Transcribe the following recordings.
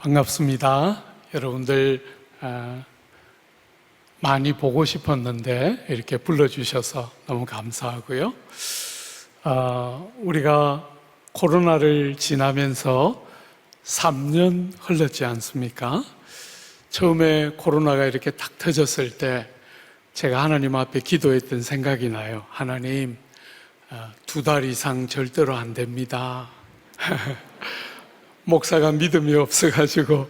반갑습니다. 여러분들 많이 보고 싶었는데 이렇게 불러주셔서 너무 감사하고요. 우리가 코로나를 지나면서 3년 흘렀지 않습니까? 처음에 코로나가 이렇게 탁 터졌을 때 제가 하나님 앞에 기도했던 생각이 나요. 하나님, 2달 이상 절대로 안 됩니다. 목사가 믿음이 없어가지고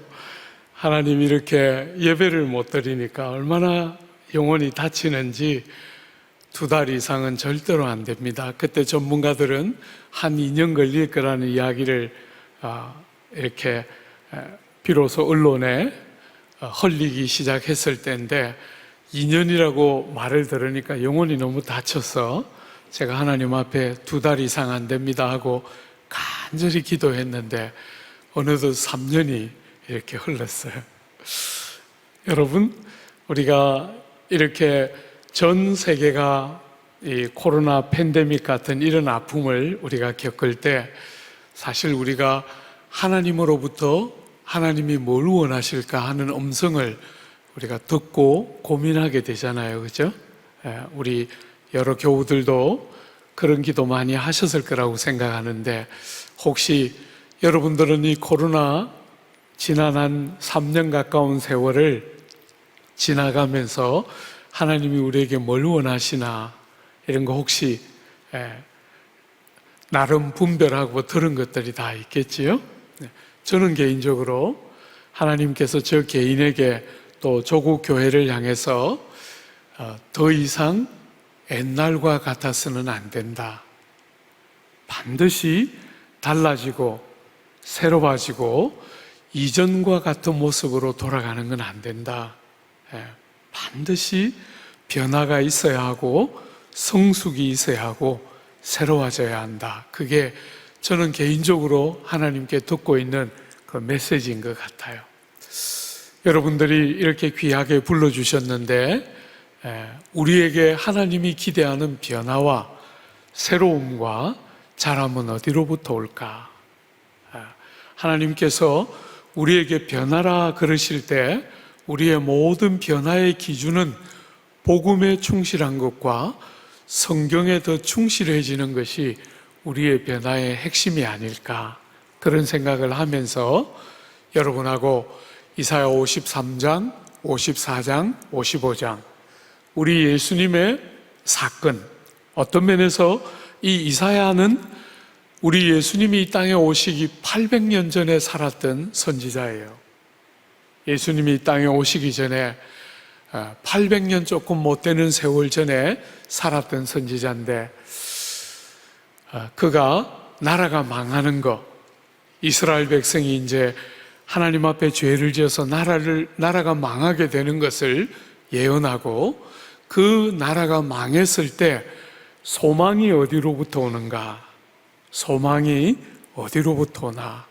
하나님 이렇게 예배를 못 드리니까 얼마나 영혼이 다치는지 2달 이상은 절대로 안 됩니다. 그때 전문가들은 한 2년 걸릴 거라는 이야기를 이렇게 비로소 언론에 흘리기 시작했을 때인데 2년이라고 말을 들으니까 영혼이 너무 다쳐서 제가 하나님 앞에 2달 이상 안 됩니다 하고 간절히 기도했는데 어느덧 3년이 이렇게 흘렀어요. 여러분, 우리가 이렇게 전 세계가 이 코로나 팬데믹 같은 이런 아픔을 우리가 겪을 때 사실 우리가 하나님으로부터 하나님이 뭘 원하실까 하는 음성을 우리가 듣고 고민하게 되잖아요. 그죠? 우리 여러 교우들도 그런 기도 많이 하셨을 거라고 생각하는데 혹시 여러분들은 이 코로나 지난 한 3년 가까운 세월을 지나가면서 하나님이 우리에게 뭘 원하시나 이런 거 혹시 나름 분별하고 들은 것들이 다 있겠지요? 저는 개인적으로 하나님께서 저 개인에게 또 조국 교회를 향해서 더 이상 옛날과 같아서는 안 된다. 반드시 달라지고 새로워지고 이전과 같은 모습으로 돌아가는 건 안 된다. 반드시 변화가 있어야 하고 성숙이 있어야 하고 새로워져야 한다. 그게 저는 개인적으로 하나님께 듣고 있는 그 메시지인 것 같아요. 여러분들이 이렇게 귀하게 불러주셨는데 우리에게 하나님이 기대하는 변화와 새로움과 자람은 어디로부터 올까? 하나님께서 우리에게 변화라 그러실 때 우리의 모든 변화의 기준은 복음에 충실한 것과 성경에 더 충실해지는 것이 우리의 변화의 핵심이 아닐까 그런 생각을 하면서 여러분하고 이사야 53장, 54장, 55장 우리 예수님의 사건 어떤 면에서 이 이사야는 우리 예수님이 이 땅에 오시기 800년 전에 살았던 선지자예요. 예수님이 이 땅에 오시기 전에 800년 조금 못 되는 세월 전에 살았던 선지자인데 그가 나라가 망하는 것, 이스라엘 백성이 이제 하나님 앞에 죄를 지어서 나라가 망하게 되는 것을 예언하고 그 나라가 망했을 때 소망이 어디로부터 오는가? 소망이 어디로부터 오나?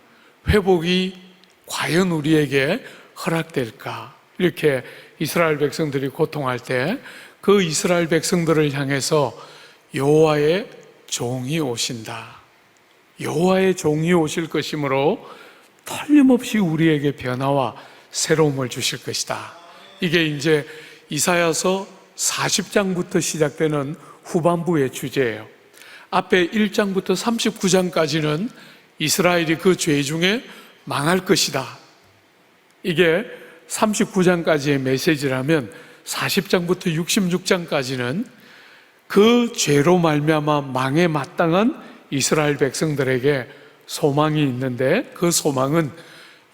회복이 과연 우리에게 허락될까? 이렇게 이스라엘 백성들이 고통할 때 그 이스라엘 백성들을 향해서 여호와의 종이 오신다. 여호와의 종이 오실 것이므로 틀림없이 우리에게 변화와 새로움을 주실 것이다. 이게 이제 이사야서 40장부터 시작되는 후반부의 주제예요. 앞에 1장부터 39장까지는 이스라엘이 그 죄 중에 망할 것이다. 이게 39장까지의 메시지라면 40장부터 66장까지는 그 죄로 말미암아 망에 마땅한 이스라엘 백성들에게 소망이 있는데 그 소망은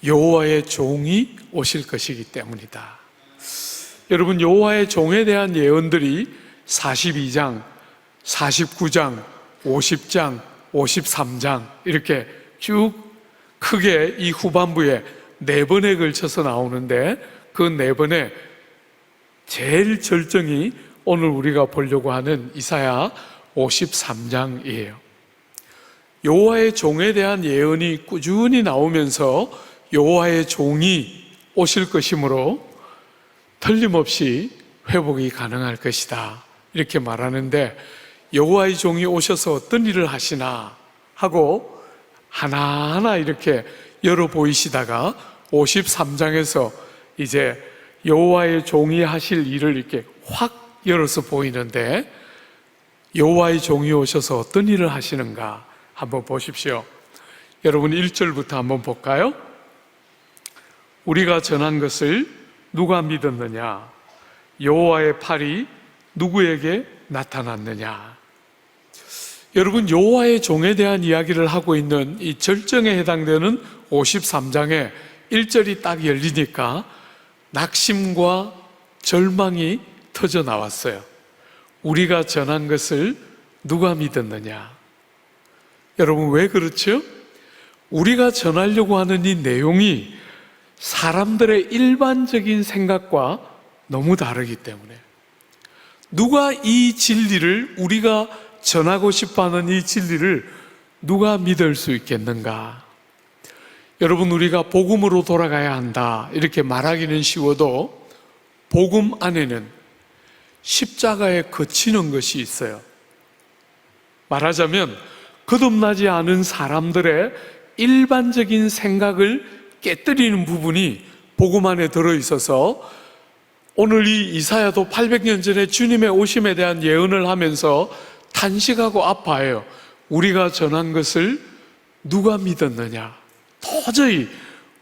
여호와의 종이 오실 것이기 때문이다. 여러분, 여호와의 종에 대한 예언들이 42장, 49장, 50장, 53장 이렇게 쭉 크게 이 후반부에 4번에 걸쳐서 나오는데 그 4번에 제일 절정이 오늘 우리가 보려고 하는 이사야 53장이에요. 여호와의 종에 대한 예언이 꾸준히 나오면서 여호와의 종이 오실 것이므로 틀림없이 회복이 가능할 것이다. 이렇게 말하는데 여호와의 종이 오셔서 어떤 일을 하시나 하고 하나하나 이렇게 열어 보이시다가 53장에서 이제 여호와의 종이 하실 일을 이렇게 확 열어서 보이는데, 여호와의 종이 오셔서 어떤 일을 하시는가 한번 보십시오. 여러분 1절부터 한번 볼까요? 우리가 전한 것을 누가 믿었느냐? 여호와의 팔이 누구에게 나타났느냐? 여러분, 여호와의 종에 대한 이야기를 하고 있는 이 절정에 해당되는 53장에 1절이 딱 열리니까 낙심과 절망이 터져 나왔어요. 우리가 전한 것을 누가 믿었느냐? 여러분, 왜 그렇죠? 우리가 전하려고 하는 이 내용이 사람들의 일반적인 생각과 너무 다르기 때문에, 누가 이 진리를, 우리가 전하고 싶어하는 이 진리를 누가 믿을 수 있겠는가? 여러분, 우리가 복음으로 돌아가야 한다 이렇게 말하기는 쉬워도 복음 안에는 십자가에 거치는 것이 있어요. 말하자면 거듭나지 않은 사람들의 일반적인 생각을 깨뜨리는 부분이 복음 안에 들어있어서, 오늘 이 이사야도 800년 전에 주님의 오심에 대한 예언을 하면서 탄식하고 아파해요. 우리가 전한 것을 누가 믿었느냐? 도저히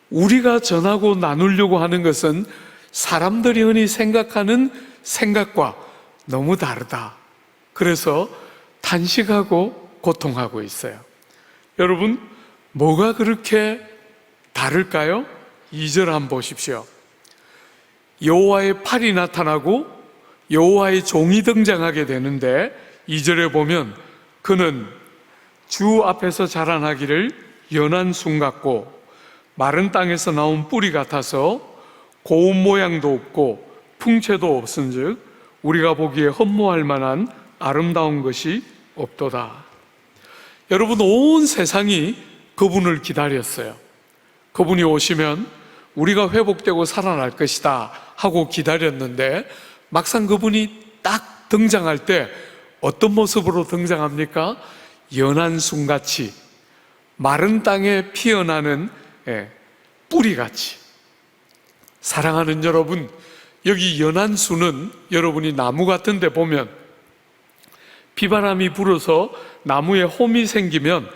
우리가 전하고 나누려고 하는 것은 사람들이 흔히 생각하는 생각과 너무 다르다. 그래서 탄식하고 고통하고 있어요. 여러분, 뭐가 그렇게 다를까요? 2절 한번 보십시오. 여호와의 팔이 나타나고 여호와의 종이 등장하게 되는데, 2절에 보면 그는 주 앞에서 자라나기를 연한 순 같고 마른 땅에서 나온 뿌리 같아서 고운 모양도 없고 풍채도 없은즉 우리가 보기에 흠모할 만한 아름다운 것이 없도다. 여러분, 온 세상이 그분을 기다렸어요. 그분이 오시면 우리가 회복되고 살아날 것이다 하고 기다렸는데, 막상 그분이 딱 등장할 때 어떤 모습으로 등장합니까? 연한 순같이, 마른 땅에 피어나는 뿌리같이. 사랑하는 여러분, 여기 연한 순은 여러분이 나무 같은 데 보면 비바람이 불어서 나무에 홈이 생기면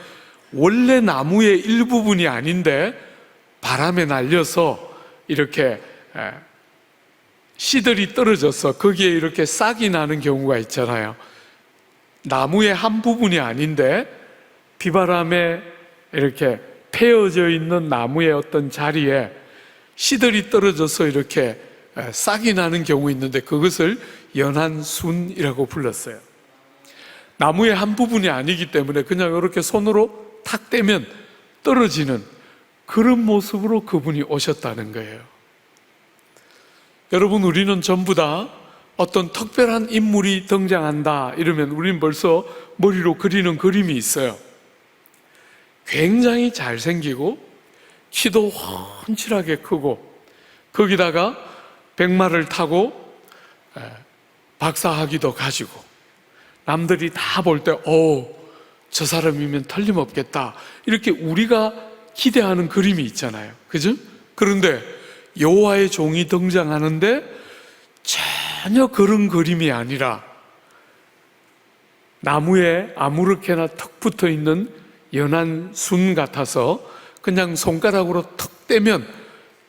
원래 나무의 일부분이 아닌데 바람에 날려서 이렇게 씨들이 떨어져서 거기에 이렇게 싹이 나는 경우가 있잖아요. 나무의 한 부분이 아닌데 비바람에 이렇게 패어져 있는 나무의 어떤 자리에 씨들이 떨어져서 이렇게 싹이 나는 경우 있는데, 그것을 연한 순이라고 불렀어요. 나무의 한 부분이 아니기 때문에 그냥 이렇게 손으로 탁 떼면 떨어지는 그런 모습으로 그분이 오셨다는 거예요. 여러분, 우리는 전부 다 어떤 특별한 인물이 등장한다 이러면 우리는 벌써 머리로 그리는 그림이 있어요. 굉장히 잘생기고 키도 훤칠하게 크고 거기다가 백마를 타고 박사학위도 가지고 남들이 다 볼 때 저 사람이면 틀림없겠다 이렇게 우리가 기대하는 그림이 있잖아요. 그죠? 그런데 여호와의 종이 등장하는데 전혀 그런 그림이 아니라 나무에 아무렇게나 턱 붙어 있는 연한 순 같아서 그냥 손가락으로 턱 떼면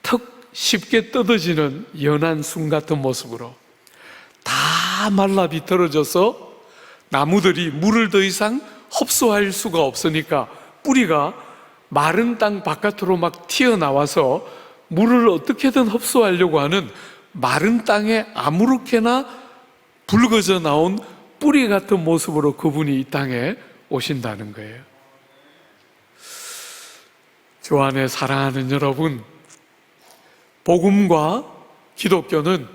턱 쉽게 뜯어지는 연한 순 같은 모습으로 다 말라 비틀어져서 나무들이 물을 더 이상 흡수할 수가 없으니까 뿌리가 마른 땅 바깥으로 막 튀어나와서 물을 어떻게든 흡수하려고 하는 마른 땅에 아무렇게나 붉어져 나온 뿌리 같은 모습으로 그분이 이 땅에 오신다는 거예요. 주 안에 사랑하는 여러분, 복음과 기독교는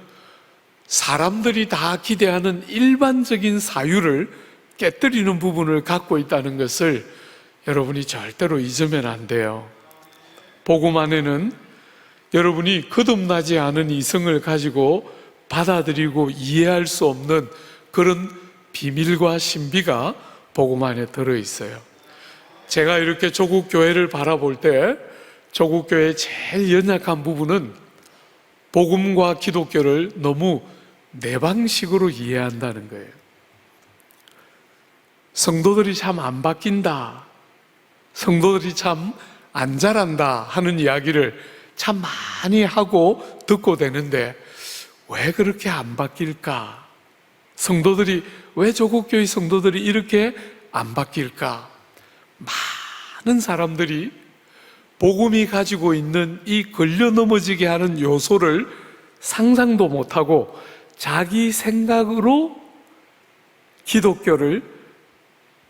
사람들이 다 기대하는 일반적인 사유를 깨뜨리는 부분을 갖고 있다는 것을 여러분이 절대로 잊으면 안 돼요. 복음 안에는 여러분이 거듭나지 않은 이성을 가지고 받아들이고 이해할 수 없는 그런 비밀과 신비가 복음 안에 들어있어요. 제가 이렇게 조국 교회를 바라볼 때 조국교회의 제일 연약한 부분은 복음과 기독교를 너무 내 방식으로 이해한다는 거예요. 성도들이 참 안 바뀐다, 성도들이 참 안 자란다 하는 이야기를 참 많이 하고 듣고 되는데 왜 그렇게 안 바뀔까? 성도들이, 왜 조국교회 성도들이 이렇게 안 바뀔까? 많은 사람들이 복음이 가지고 있는 이 걸려 넘어지게 하는 요소를 상상도 못하고 자기 생각으로 기독교를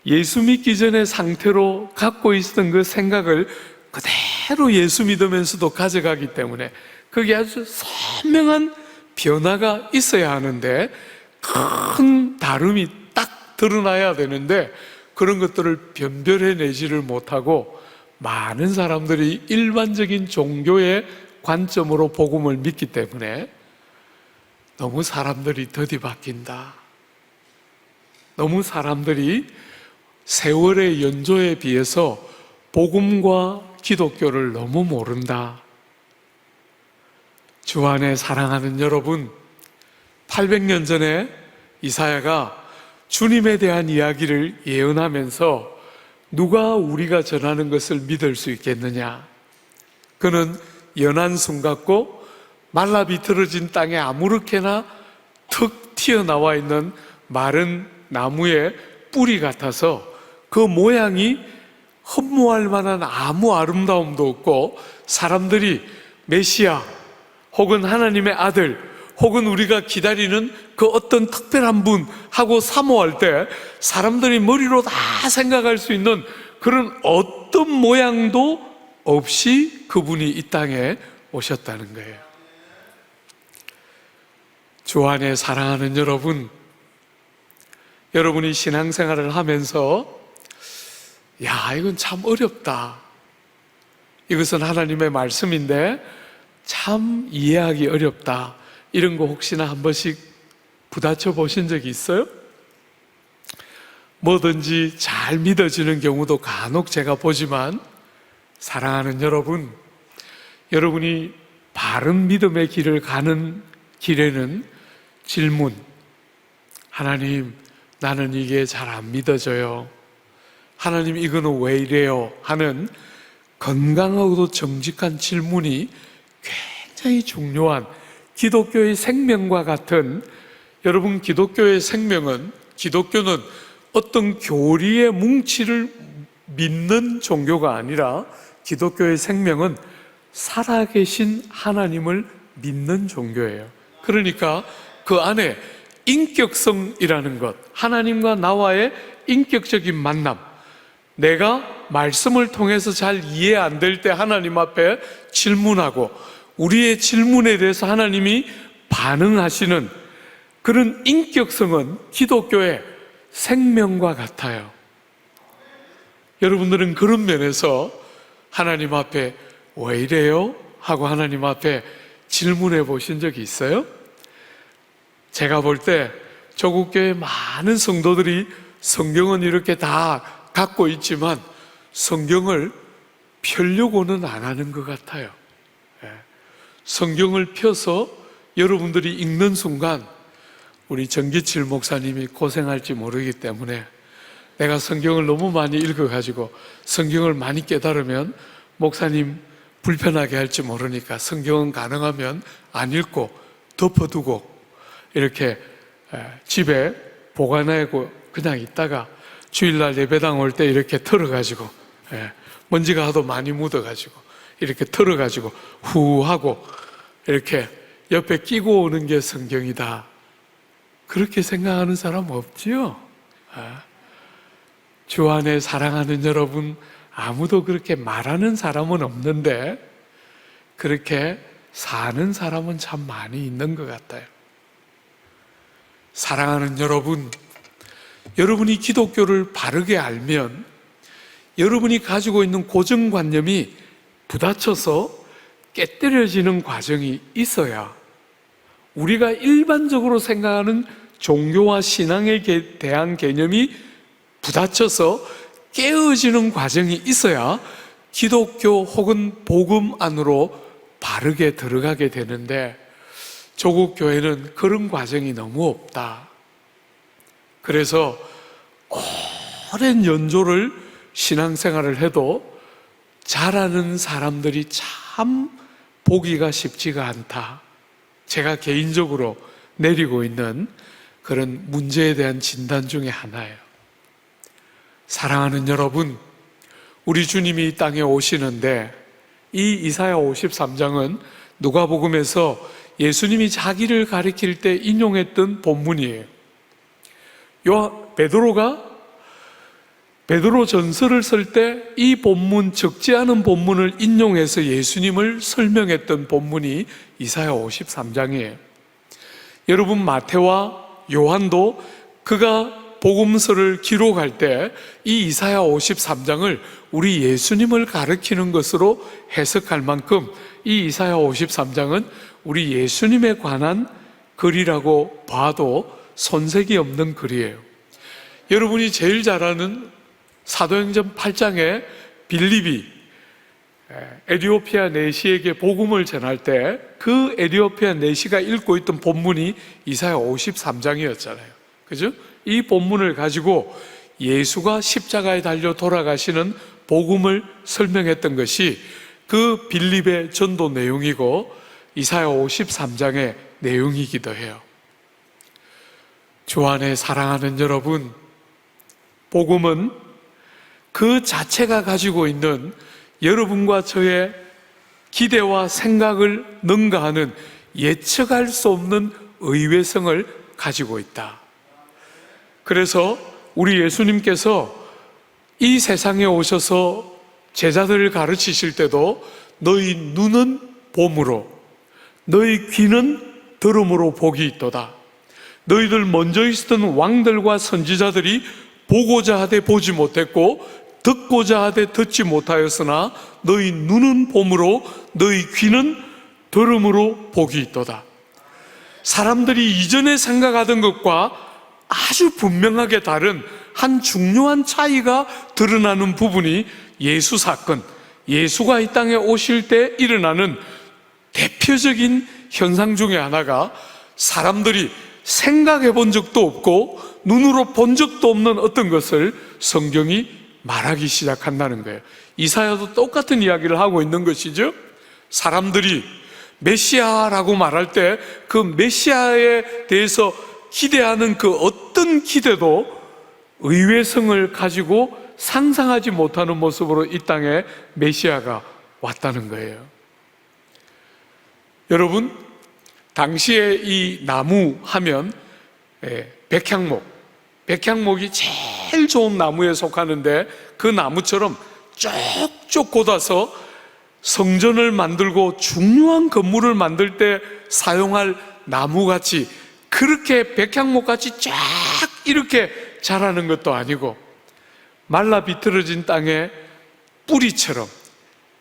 예수 믿기 전의 상태로 갖고 있었던 그 생각을 그대로 예수 믿으면서도 가져가기 때문에 그게 아주 선명한 변화가 있어야 하는데, 큰 다름이 딱 드러나야 되는데 그런 것들을 변별해내지를 못하고 많은 사람들이 일반적인 종교의 관점으로 복음을 믿기 때문에 너무 사람들이 더디 바뀐다, 너무 사람들이 세월의 연조에 비해서 복음과 기독교를 너무 모른다. 주 안에 사랑하는 여러분, 800년 전에 이사야가 주님에 대한 이야기를 예언하면서 누가 우리가 전하는 것을 믿을 수 있겠느냐? 그는 연한 순 같고 말라 비틀어진 땅에 아무렇게나 툭 튀어나와 있는 마른 나무의 뿌리 같아서 그 모양이 흠모할 만한 아무 아름다움도 없고, 사람들이 메시아 혹은 하나님의 아들 혹은 우리가 기다리는 그 어떤 특별한 분 하고 사모할 때 사람들이 머리로 다 생각할 수 있는 그런 어떤 모양도 없이 그분이 이 땅에 오셨다는 거예요. 주 안에 사랑하는 여러분, 여러분이 신앙생활을 하면서 야, 이건 참 어렵다, 이것은 하나님의 말씀인데 참 이해하기 어렵다, 이런 거 혹시나 한 번씩 부딪혀 보신 적이 있어요? 뭐든지 잘 믿어지는 경우도 간혹 제가 보지만, 사랑하는 여러분, 여러분이 바른 믿음의 길을 가는 길에는 질문, 하나님, 나는 이게 잘 안 믿어져요, 하나님 이거는 왜 이래요? 하는 건강하고도 정직한 질문이 굉장히 중요한, 기독교의 생명과 같은, 여러분, 기독교의 생명은, 기독교는 어떤 교리의 뭉치를 믿는 종교가 아니라 기독교의 생명은 살아계신 하나님을 믿는 종교예요. 그러니까 그 안에 인격성이라는 것, 하나님과 나와의 인격적인 만남, 내가 말씀을 통해서 잘 이해 안 될 때 하나님 앞에 질문하고 우리의 질문에 대해서 하나님이 반응하시는 그런 인격성은 기독교의 생명과 같아요. 여러분들은 그런 면에서 하나님 앞에 왜 이래요? 하고 하나님 앞에 질문해 보신 적이 있어요? 제가 볼 때 조국교회 많은 성도들이 성경은 이렇게 다 갖고 있지만 성경을 펴려고는 안 하는 것 같아요. 성경을 펴서 여러분들이 읽는 순간 우리 정기칠 목사님이 고생할지 모르기 때문에, 내가 성경을 너무 많이 읽어가지고 성경을 많이 깨달으면 목사님 불편하게 할지 모르니까 성경은 가능하면 안 읽고 덮어두고 이렇게 집에 보관하고 그냥 있다가 주일날 예배당 올 때 이렇게 털어가지고, 먼지가 하도 많이 묻어가지고 이렇게 털어가지고 후 하고 이렇게 옆에 끼고 오는 게 성경이다, 그렇게 생각하는 사람 없지요? 주 안에 사랑하는 여러분, 아무도 그렇게 말하는 사람은 없는데 그렇게 사는 사람은 참 많이 있는 것 같아요. 사랑하는 여러분, 여러분이 기독교를 바르게 알면 여러분이 가지고 있는 고정관념이 부딪혀서 깨뜨려지는 과정이 있어야 우리가 일반적으로 생각하는 종교와 신앙에 대한 개념이 부딪혀서 깨어지는 과정이 있어야 기독교 혹은 복음 안으로 바르게 들어가게 되는데 조국 교회는 그런 과정이 너무 없다. 그래서 오랜 연조를 신앙생활을 해도 잘하는 사람들이 참 보기가 쉽지가 않다. 제가 개인적으로 내리고 있는 그런 문제에 대한 진단 중에 하나예요. 사랑하는 여러분, 우리 주님이 이 땅에 오시는데 이 이사야 53장은 누가복음에서 예수님이 자기를 가리킬 때 인용했던 본문이에요. 베드로 전서를 쓸 때 이 본문, 적지 않은 본문을 인용해서 예수님을 설명했던 본문이 이사야 53장이에요. 여러분, 마태와 요한도 그가 복음서를 기록할 때 이 이사야 53장을 우리 예수님을 가리키는 것으로 해석할 만큼 이 이사야 53장은 우리 예수님에 관한 글이라고 봐도 손색이 없는 글이에요. 여러분이 제일 잘 아는 사도행전 8장에 빌립이 에디오피아 내시에게 복음을 전할 때 그 에디오피아 내시가 읽고 있던 본문이 이사야 53장이었잖아요. 그죠? 이 본문을 가지고 예수가 십자가에 달려 돌아가시는 복음을 설명했던 것이 그 빌립의 전도 내용이고 이사야 53장의 내용이기도 해요. 주 안에 사랑하는 여러분, 복음은 그 자체가 가지고 있는 여러분과 저의 기대와 생각을 능가하는 예측할 수 없는 의외성을 가지고 있다. 그래서 우리 예수님께서 이 세상에 오셔서 제자들을 가르치실 때도 너희 눈은 봄으로, 너희 귀는 들음으로 복이 있도다. 너희들 먼저 있었던 왕들과 선지자들이 보고자 하되 보지 못했고 듣고자 하되 듣지 못하였으나 너희 눈은 봄으로 너희 귀는 들음으로 복이 있도다. 사람들이 이전에 생각하던 것과 아주 분명하게 다른 한 중요한 차이가 드러나는 부분이 예수 사건, 예수가 이 땅에 오실 때 일어나는 대표적인 현상 중에 하나가 사람들이 생각해 본 적도 없고 눈으로 본 적도 없는 어떤 것을 성경이 말하기 시작한다는 거예요. 이사야도 똑같은 이야기를 하고 있는 것이죠. 사람들이 메시아라고 말할 때 그 메시아에 대해서 기대하는 그 어떤 기대도 의외성을 가지고 상상하지 못하는 모습으로 이 땅에 메시아가 왔다는 거예요. 여러분, 당시에 이 나무 하면 백향목이 제일 좋은 나무에 속하는데 그 나무처럼 쭉쭉 꽂아서 성전을 만들고 중요한 건물을 만들 때 사용할 나무같이 그렇게 백향목같이 쫙 이렇게 자라는 것도 아니고 말라 비틀어진 땅에 뿌리처럼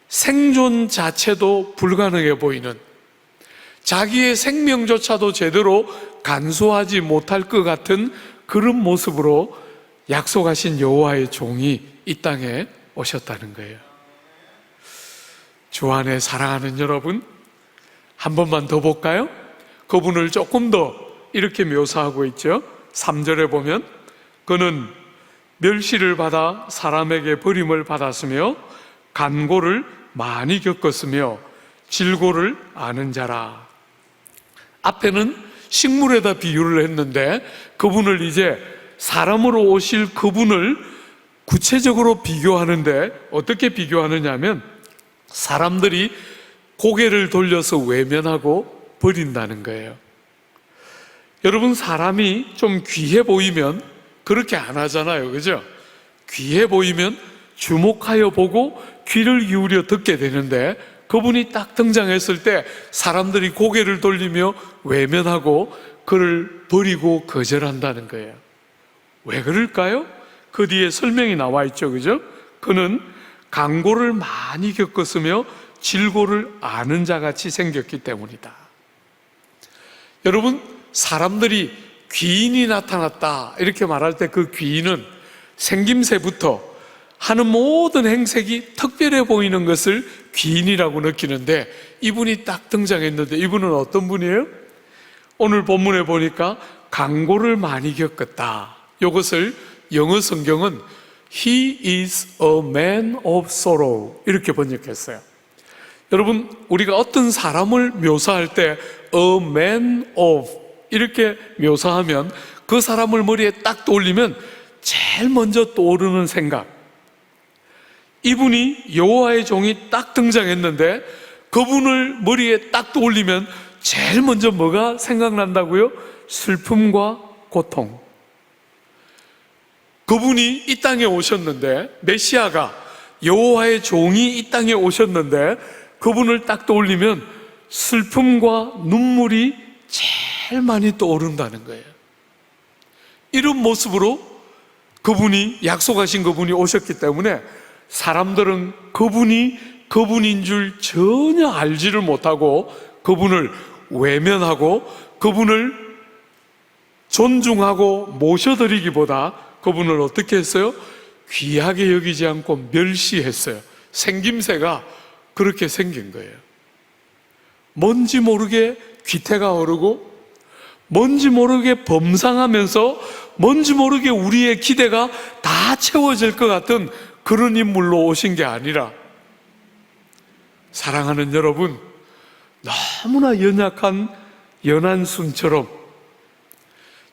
생존 자체도 불가능해 보이는, 자기의 생명조차도 제대로 간수하지 못할 것 같은 그런 모습으로 약속하신 여호와의 종이 이 땅에 오셨다는 거예요. 주 안에 사랑하는 여러분, 한 번만 더 볼까요? 그분을 조금 더 이렇게 묘사하고 있죠. 3절에 보면 그는 멸시를 받아 사람에게 버림을 받았으며 간고를 많이 겪었으며 질고를 아는 자라. 앞에는 식물에다 비유를 했는데 그분을 이제 사람으로 오실 그분을 구체적으로 비교하는데 어떻게 비교하느냐 하면 사람들이 고개를 돌려서 외면하고 버린다는 거예요. 여러분, 사람이 좀 귀해 보이면 그렇게 안 하잖아요. 그죠? 귀해 보이면 주목하여 보고 귀를 기울여 듣게 되는데 그분이 딱 등장했을 때 사람들이 고개를 돌리며 외면하고 그를 버리고 거절한다는 거예요. 왜 그럴까요? 그 뒤에 설명이 나와 있죠. 그죠? 그는 강고를 많이 겪었으며 질고를 아는 자같이 생겼기 때문이다. 여러분, 사람들이 귀인이 나타났다 이렇게 말할 때 그 귀인은 생김새부터 하는 모든 행색이 특별해 보이는 것을 귀인이라고 느끼는데, 이분이 딱 등장했는데 이분은 어떤 분이에요? 오늘 본문에 보니까 강고를 많이 겪었다. 이것을 영어 성경은 He is a man of sorrow 이렇게 번역했어요. 여러분, 우리가 어떤 사람을 묘사할 때 a man of 이렇게 묘사하면 그 사람을 머리에 딱 떠올리면 제일 먼저 떠오르는 생각, 이분이 여호와의 종이 딱 등장했는데 그분을 머리에 딱 떠올리면 제일 먼저 뭐가 생각난다고요? 슬픔과 고통. 그분이 이 땅에 오셨는데, 메시아가 여호와의 종이 이 땅에 오셨는데 그분을 딱 떠올리면 슬픔과 눈물이 제일 많이 떠오른다는 거예요. 이런 모습으로 그분이, 약속하신 그분이 오셨기 때문에 사람들은 그분이 그분인 줄 전혀 알지를 못하고 그분을 외면하고 그분을 존중하고 모셔드리기보다 그분을 어떻게 했어요? 귀하게 여기지 않고 멸시했어요. 생김새가 그렇게 생긴 거예요. 뭔지 모르게 귀태가 오르고, 뭔지 모르게 범상하면서, 뭔지 모르게 우리의 기대가 다 채워질 것 같은 그런 인물로 오신 게 아니라, 사랑하는 여러분, 너무나 연약한 연한 순처럼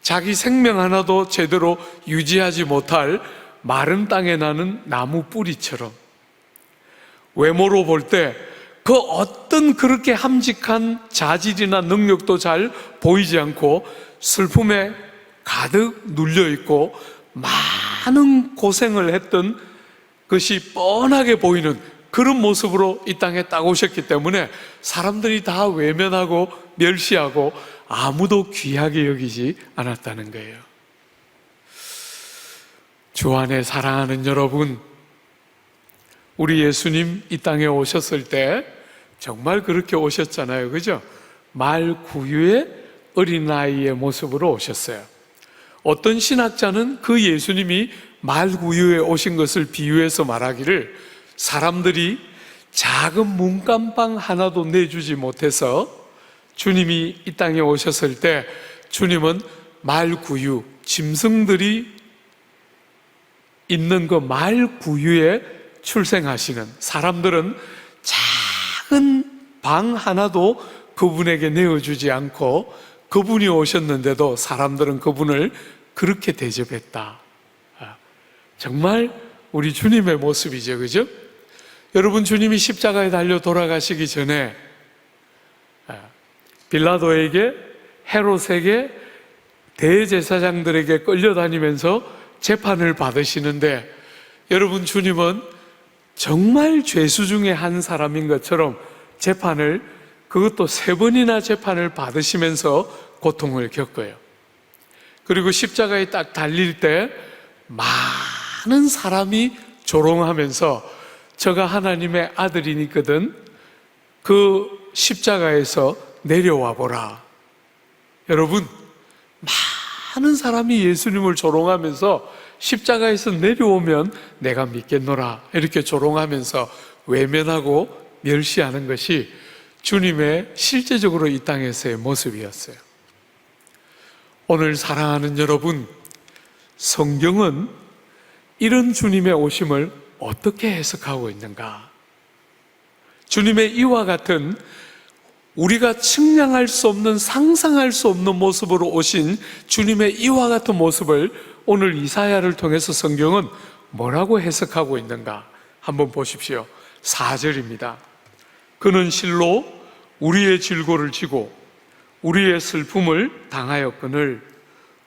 자기 생명 하나도 제대로 유지하지 못할 마른 땅에 나는 나무 뿌리처럼, 외모로 볼 때 그 어떤 그렇게 함직한 자질이나 능력도 잘 보이지 않고 슬픔에 가득 눌려있고 많은 고생을 했던 것이 뻔하게 보이는 그런 모습으로 이 땅에 딱 오셨기 때문에 사람들이 다 외면하고 멸시하고 아무도 귀하게 여기지 않았다는 거예요. 주 안에 사랑하는 여러분, 우리 예수님 이 땅에 오셨을 때 정말 그렇게 오셨잖아요. 그죠? 말구유의 어린아이의 모습으로 오셨어요. 어떤 신학자는 그 예수님이 말구유에 오신 것을 비유해서 말하기를, 사람들이 작은 문간방 하나도 내주지 못해서 주님이 이 땅에 오셨을 때 주님은 말구유, 짐승들이 있는 그 말구유에 출생하시는, 사람들은 작은 방 하나도 그분에게 내어주지 않고 그분이 오셨는데도 사람들은 그분을 그렇게 대접했다. 정말 우리 주님의 모습이죠. 그죠? 여러분, 주님이 십자가에 달려 돌아가시기 전에 빌라도에게, 헤롯에게, 대제사장들에게 끌려다니면서 재판을 받으시는데, 여러분, 주님은 정말 죄수 중에 한 사람인 것처럼 재판을, 그것도 3번이나 재판을 받으시면서 고통을 겪어요. 그리고 십자가에 딱 달릴 때 많은 사람이 조롱하면서 저가 하나님의 아들이니거든 그 십자가에서 내려와 보라. 여러분, 많은 사람이 예수님을 조롱하면서 십자가에서 내려오면 내가 믿겠노라 이렇게 조롱하면서 외면하고 멸시하는 것이 주님의 실제적으로 이 땅에서의 모습이었어요. 오늘 사랑하는 여러분, 성경은 이런 주님의 오심을 어떻게 해석하고 있는가? 주님의 이와 같은 우리가 측량할 수 없는, 상상할 수 없는 모습으로 오신 주님의 이와 같은 모습을 오늘 이사야를 통해서 성경은 뭐라고 해석하고 있는가? 한번 보십시오. 4절입니다. 그는 실로 우리의 질고를 지고 우리의 슬픔을 당하였거늘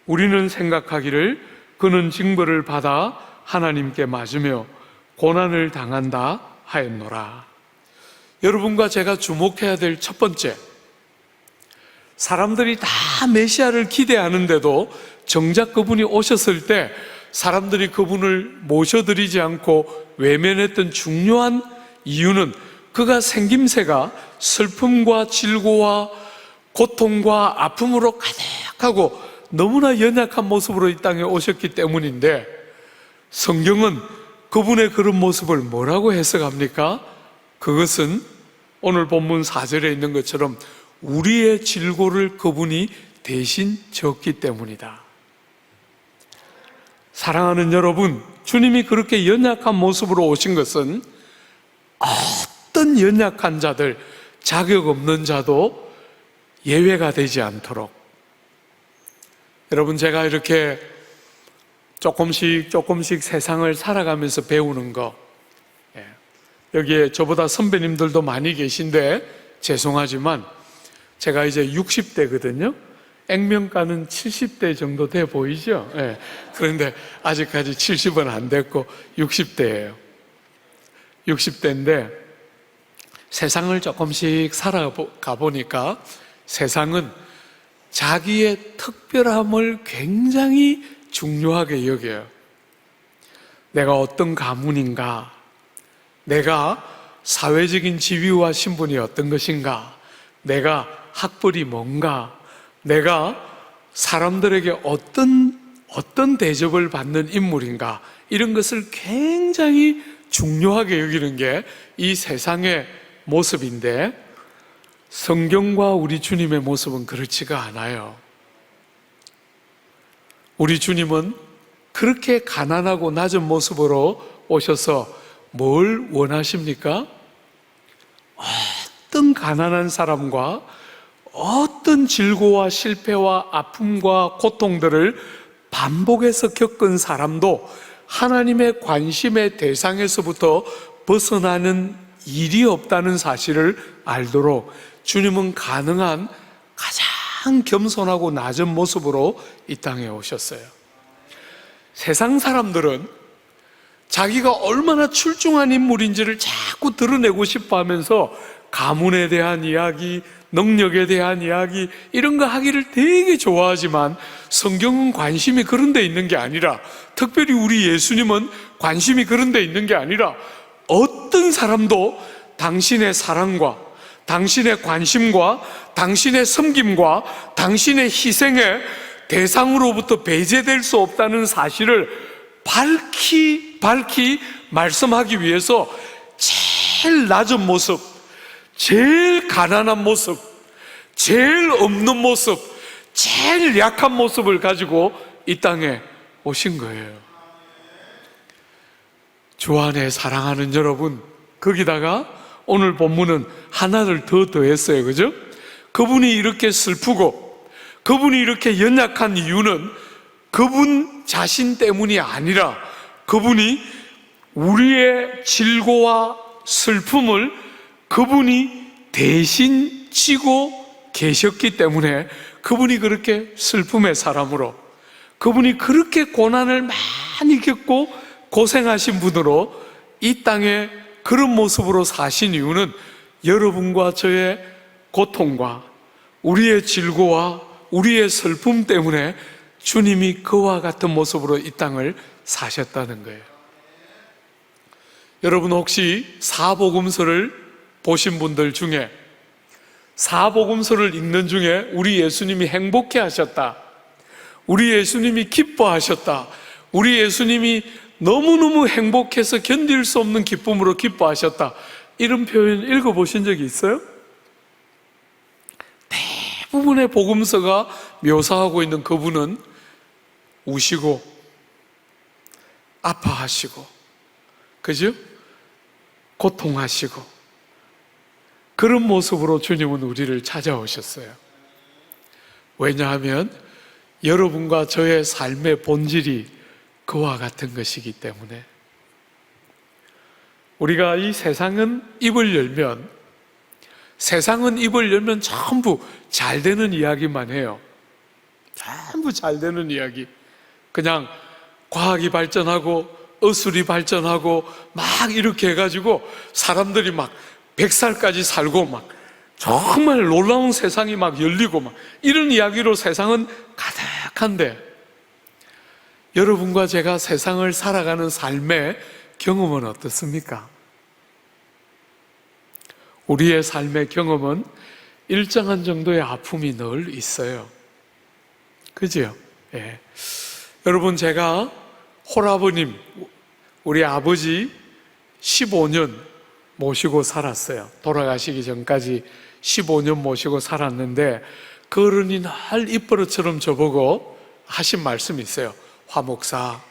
우리는 생각하기를 그는 징벌을 받아 하나님께 맞으며 고난을 당한다 하였노라. 여러분과 제가 주목해야 될 첫 번째, 사람들이 다 메시아를 기대하는데도 정작 그분이 오셨을 때 사람들이 그분을 모셔드리지 않고 외면했던 중요한 이유는 그가 생김새가 슬픔과 질고와 고통과 아픔으로 가득하고 너무나 연약한 모습으로 이 땅에 오셨기 때문인데, 성경은 그분의 그런 모습을 뭐라고 해석합니까? 그것은 오늘 본문 4절에 있는 것처럼 우리의 질고를 그분이 대신 졌기 때문이다. 사랑하는 여러분, 주님이 그렇게 연약한 모습으로 오신 것은 어떤 연약한 자들, 자격 없는 자도 예외가 되지 않도록. 여러분, 제가 이렇게 조금씩 세상을 살아가면서 배우는 거, 여기에 저보다 선배님들도 많이 계신데 죄송하지만 제가 이제 60대거든요. 액면가는 70대 정도 돼 보이죠? 그런데 아직까지 70은 안 됐고 60대예요. 60대인데 세상을 조금씩 살아가 보니까 세상은 자기의 특별함을 굉장히 중요하게 여겨요. 내가 어떤 가문인가, 내가 사회적인 지위와 신분이 어떤 것인가, 내가 학벌이 뭔가, 내가 사람들에게 어떤 대접을 받는 인물인가, 이런 것을 굉장히 중요하게 여기는 게 이 세상의 모습인데, 성경과 우리 주님의 모습은 그렇지가 않아요. 우리 주님은 그렇게 가난하고 낮은 모습으로 오셔서 뭘 원하십니까? 어떤 가난한 사람과 어떤 질고와 실패와 아픔과 고통들을 반복해서 겪은 사람도 하나님의 관심의 대상에서부터 벗어나는 일이 없다는 사실을 알도록 주님은 가능한 가장 겸손하고 낮은 모습으로 이 땅에 오셨어요. 세상 사람들은 자기가 얼마나 출중한 인물인지를 자꾸 드러내고 싶어 하면서 가문에 대한 이야기, 능력에 대한 이야기, 이런 거 하기를 되게 좋아하지만 성경은 관심이 그런 데 있는 게 아니라, 특별히 우리 예수님은 관심이 그런 데 있는 게 아니라 어떤 사람도 당신의 사랑과 당신의 관심과 당신의 섬김과 당신의 희생의 대상으로부터 배제될 수 없다는 사실을 밝히 말씀하기 위해서 제일 낮은 모습, 제일 가난한 모습, 제일 없는 모습, 제일 약한 모습을 가지고 이 땅에 오신 거예요. 주 안에 사랑하는 여러분, 거기다가 오늘 본문은 하나를 더 더했어요. 그죠? 그분이 이렇게 슬프고 그분이 이렇게 연약한 이유는 그분 자신 때문이 아니라 그분이 우리의 질고와 슬픔을 그분이 대신 지고 계셨기 때문에, 그분이 그렇게 슬픔의 사람으로, 그분이 그렇게 고난을 많이 겪고 고생하신 분으로 이 땅에 그런 모습으로 사신 이유는 여러분과 저의 고통과 우리의 질고와 우리의 슬픔 때문에 주님이 그와 같은 모습으로 이 땅을 사셨다는 거예요. 여러분, 혹시 사복음서를 보신 분들 중에, 사복음서를 읽는 중에 우리 예수님이 행복해 하셨다, 우리 예수님이 기뻐하셨다, 우리 예수님이 너무너무 행복해서 견딜 수 없는 기쁨으로 기뻐하셨다, 이런 표현 읽어보신 적이 있어요? 대부분의 복음서가 묘사하고 있는 그분은 우시고 아파하시고, 그죠? 고통하시고, 그런 모습으로 주님은 우리를 찾아오셨어요. 왜냐하면 여러분과 저의 삶의 본질이 그와 같은 것이기 때문에. 우리가 이 세상은 입을 열면 전부 잘 되는 이야기만 해요. 전부 잘 되는 이야기. 그냥 과학이 발전하고 의술이 발전하고 막 이렇게 해가지고 사람들이 막 100살까지 살고 막 정말 놀라운 세상이 막 열리고 막 이런 이야기로 세상은 가득한데, 여러분과 제가 세상을 살아가는 삶의 경험은 어떻습니까? 우리의 삶의 경험은 일정한 정도의 아픔이 늘 있어요. 그죠? 예. 여러분, 제가 홀아버님, 우리 아버지 15년 모시고 살았어요. 돌아가시기 전까지 15년 모시고 살았는데 그 어른이 늘 입버릇처럼 저보고 하신 말씀이 있어요. 화 목사,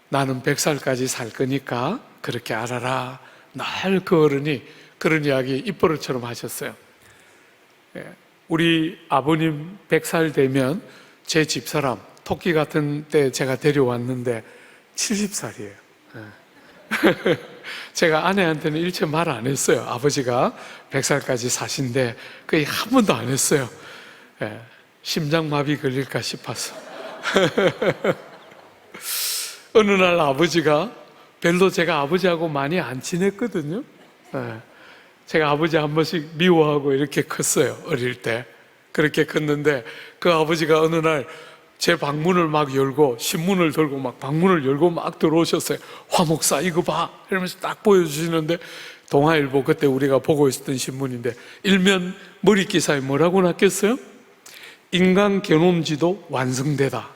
나는 100살까지 살 거니까 그렇게 알아라. 늘 그 어른이 그런 이야기 입버릇처럼 하셨어요. 우리 아버님 100살 되면 제 집사람 토끼 같은 때 제가 데려왔는데 70살이에요. 제가 아내한테는 일체 말 안 했어요. 아버지가 100살까지 사신데 거의 한 번도 안 했어요. 심장마비 걸릴까 싶어서. 어느 날 아버지가, 별로 제가 아버지하고 많이 안 친했거든요. 제가 아버지 한 번씩 미워하고 이렇게 컸어요. 어릴 때 그렇게 컸는데 그 아버지가 어느 날 제 방문을 막 열고 신문을 들고 막 방문을 열고 막 들어오셨어요. 화 목사 이거 봐 이러면서 딱 보여주시는데, 동아일보 그때 우리가 보고 있었던 신문인데 일면 머리 기사에 뭐라고 났겠어요? 인간 게놈지도 완성되다,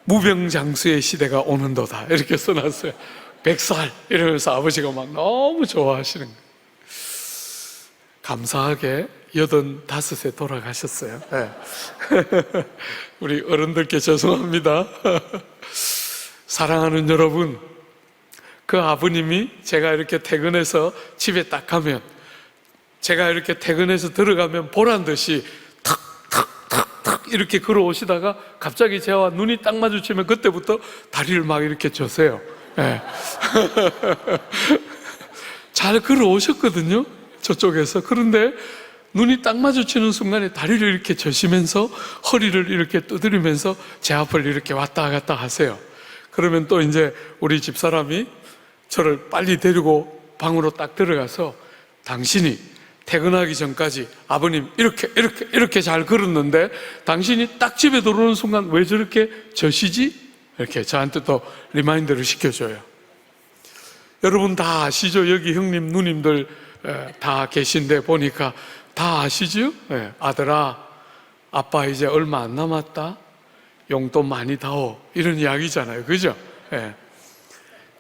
무병장수의 시대가 오는도다, 이렇게 써놨어요. 100살 이러면서 아버지가 막 너무 좋아하시는 거예요. 감사하게 85세 돌아가셨어요. 네. 우리 어른들께 죄송합니다. 사랑하는 여러분, 그 아버님이 제가 이렇게 퇴근해서 집에 딱 가면, 제가 이렇게 퇴근해서 들어가면 보란 듯이 탁 이렇게 걸어오시다가 갑자기 저와 눈이 딱 마주치면 그때부터 다리를 막 이렇게 져세요. 네. 잘 걸어오셨거든요, 저쪽에서. 그런데 눈이 딱 마주치는 순간에 다리를 이렇게 저시면서 허리를 이렇게 두드리면서 제 앞을 이렇게 왔다 갔다 하세요. 그러면 또 이제 우리 집사람이 저를 빨리 데리고 방으로 딱 들어가서, 당신이 퇴근하기 전까지 아버님 이렇게 잘 걸었는데 당신이 딱 집에 들어오는 순간 왜 저렇게 저시지? 이렇게 저한테 또 리마인드를 시켜줘요. 여러분 다 아시죠? 여기 형님 누님들 다 계신데 보니까 다 아시죠? 아들아, 아빠 이제 얼마 안 남았다, 용돈 많이 다오, 이런 이야기잖아요. 그죠?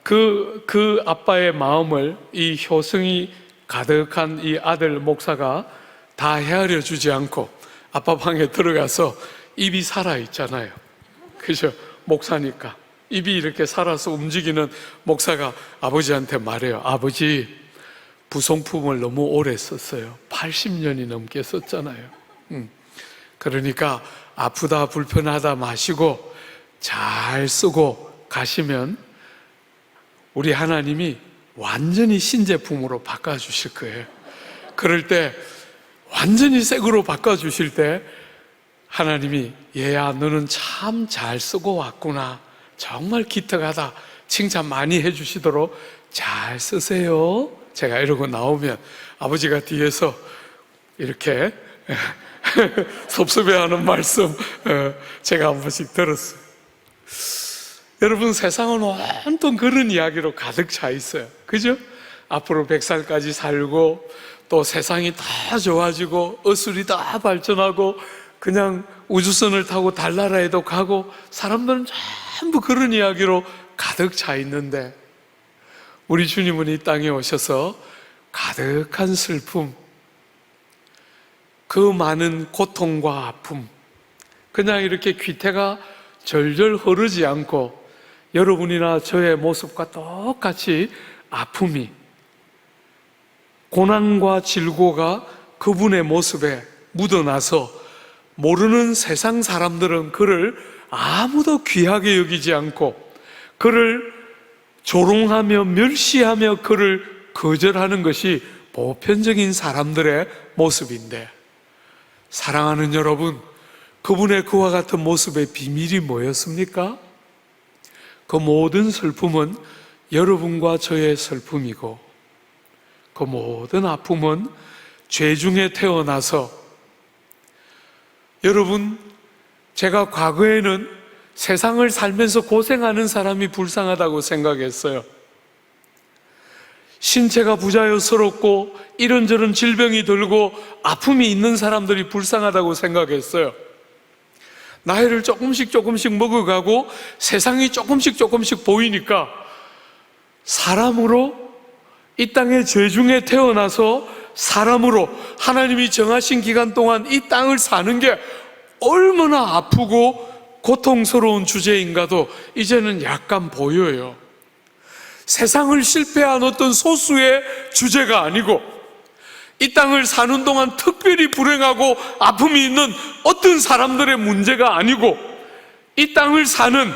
그 아빠의 마음을 이 효성이 가득한 이 아들 목사가 다 헤아려 주지 않고 아빠 방에 들어가서 입이 살아있잖아요. 그죠? 목사니까 입이 이렇게 살아서 움직이는 목사가 아버지한테 말해요. 아버지, 부속품을 너무 오래 썼어요. 80년이 넘게 썼잖아요. 그러니까 아프다 불편하다 마시고 잘 쓰고 가시면 우리 하나님이 완전히 신제품으로 바꿔주실 거예요. 그럴 때 완전히 새 거로 바꿔주실 때 하나님이 얘야 너는 참 잘 쓰고 왔구나, 정말 기특하다, 칭찬 많이 해주시도록 잘 쓰세요. 제가 이러고 나오면 아버지가 뒤에서 이렇게 섭섭해하는 말씀 제가 한 번씩 들었어요. 여러분, 세상은 온통 그런 이야기로 가득 차 있어요. 그죠? 앞으로 100살까지 살고 또 세상이 다 좋아지고 의술이 다 발전하고 그냥 우주선을 타고 달나라에도 가고, 사람들은 전부 그런 이야기로 가득 차 있는데 우리 주님은 이 땅에 오셔서 가득한 슬픔, 그 많은 고통과 아픔, 그냥 이렇게 귀태가 절절 흐르지 않고 여러분이나 저의 모습과 똑같이 아픔이, 고난과 질고가 그분의 모습에 묻어나서 모르는 세상 사람들은 그를 아무도 귀하게 여기지 않고 그를 조롱하며 멸시하며 그를 거절하는 것이 보편적인 사람들의 모습인데, 사랑하는 여러분, 그분의 그와 같은 모습의 비밀이 뭐였습니까? 그 모든 슬픔은 여러분과 저의 슬픔이고, 그 모든 아픔은 죄 중에 태어나서, 여러분, 제가 과거에는 세상을 살면서 고생하는 사람이 불쌍하다고 생각했어요. 신체가 부자연스럽고 이런저런 질병이 들고 아픔이 있는 사람들이 불쌍하다고 생각했어요. 나이를 조금씩 먹어가고 세상이 조금씩 보이니까 사람으로 이 땅의 죄 중에 태어나서 사람으로 하나님이 정하신 기간 동안 이 땅을 사는 게 얼마나 아프고 고통스러운 주제인가도 이제는 약간 보여요. 세상을 실패한 어떤 소수의 주제가 아니고 이 땅을 사는 동안 특별히 불행하고 아픔이 있는 어떤 사람들의 문제가 아니고 이 땅을 사는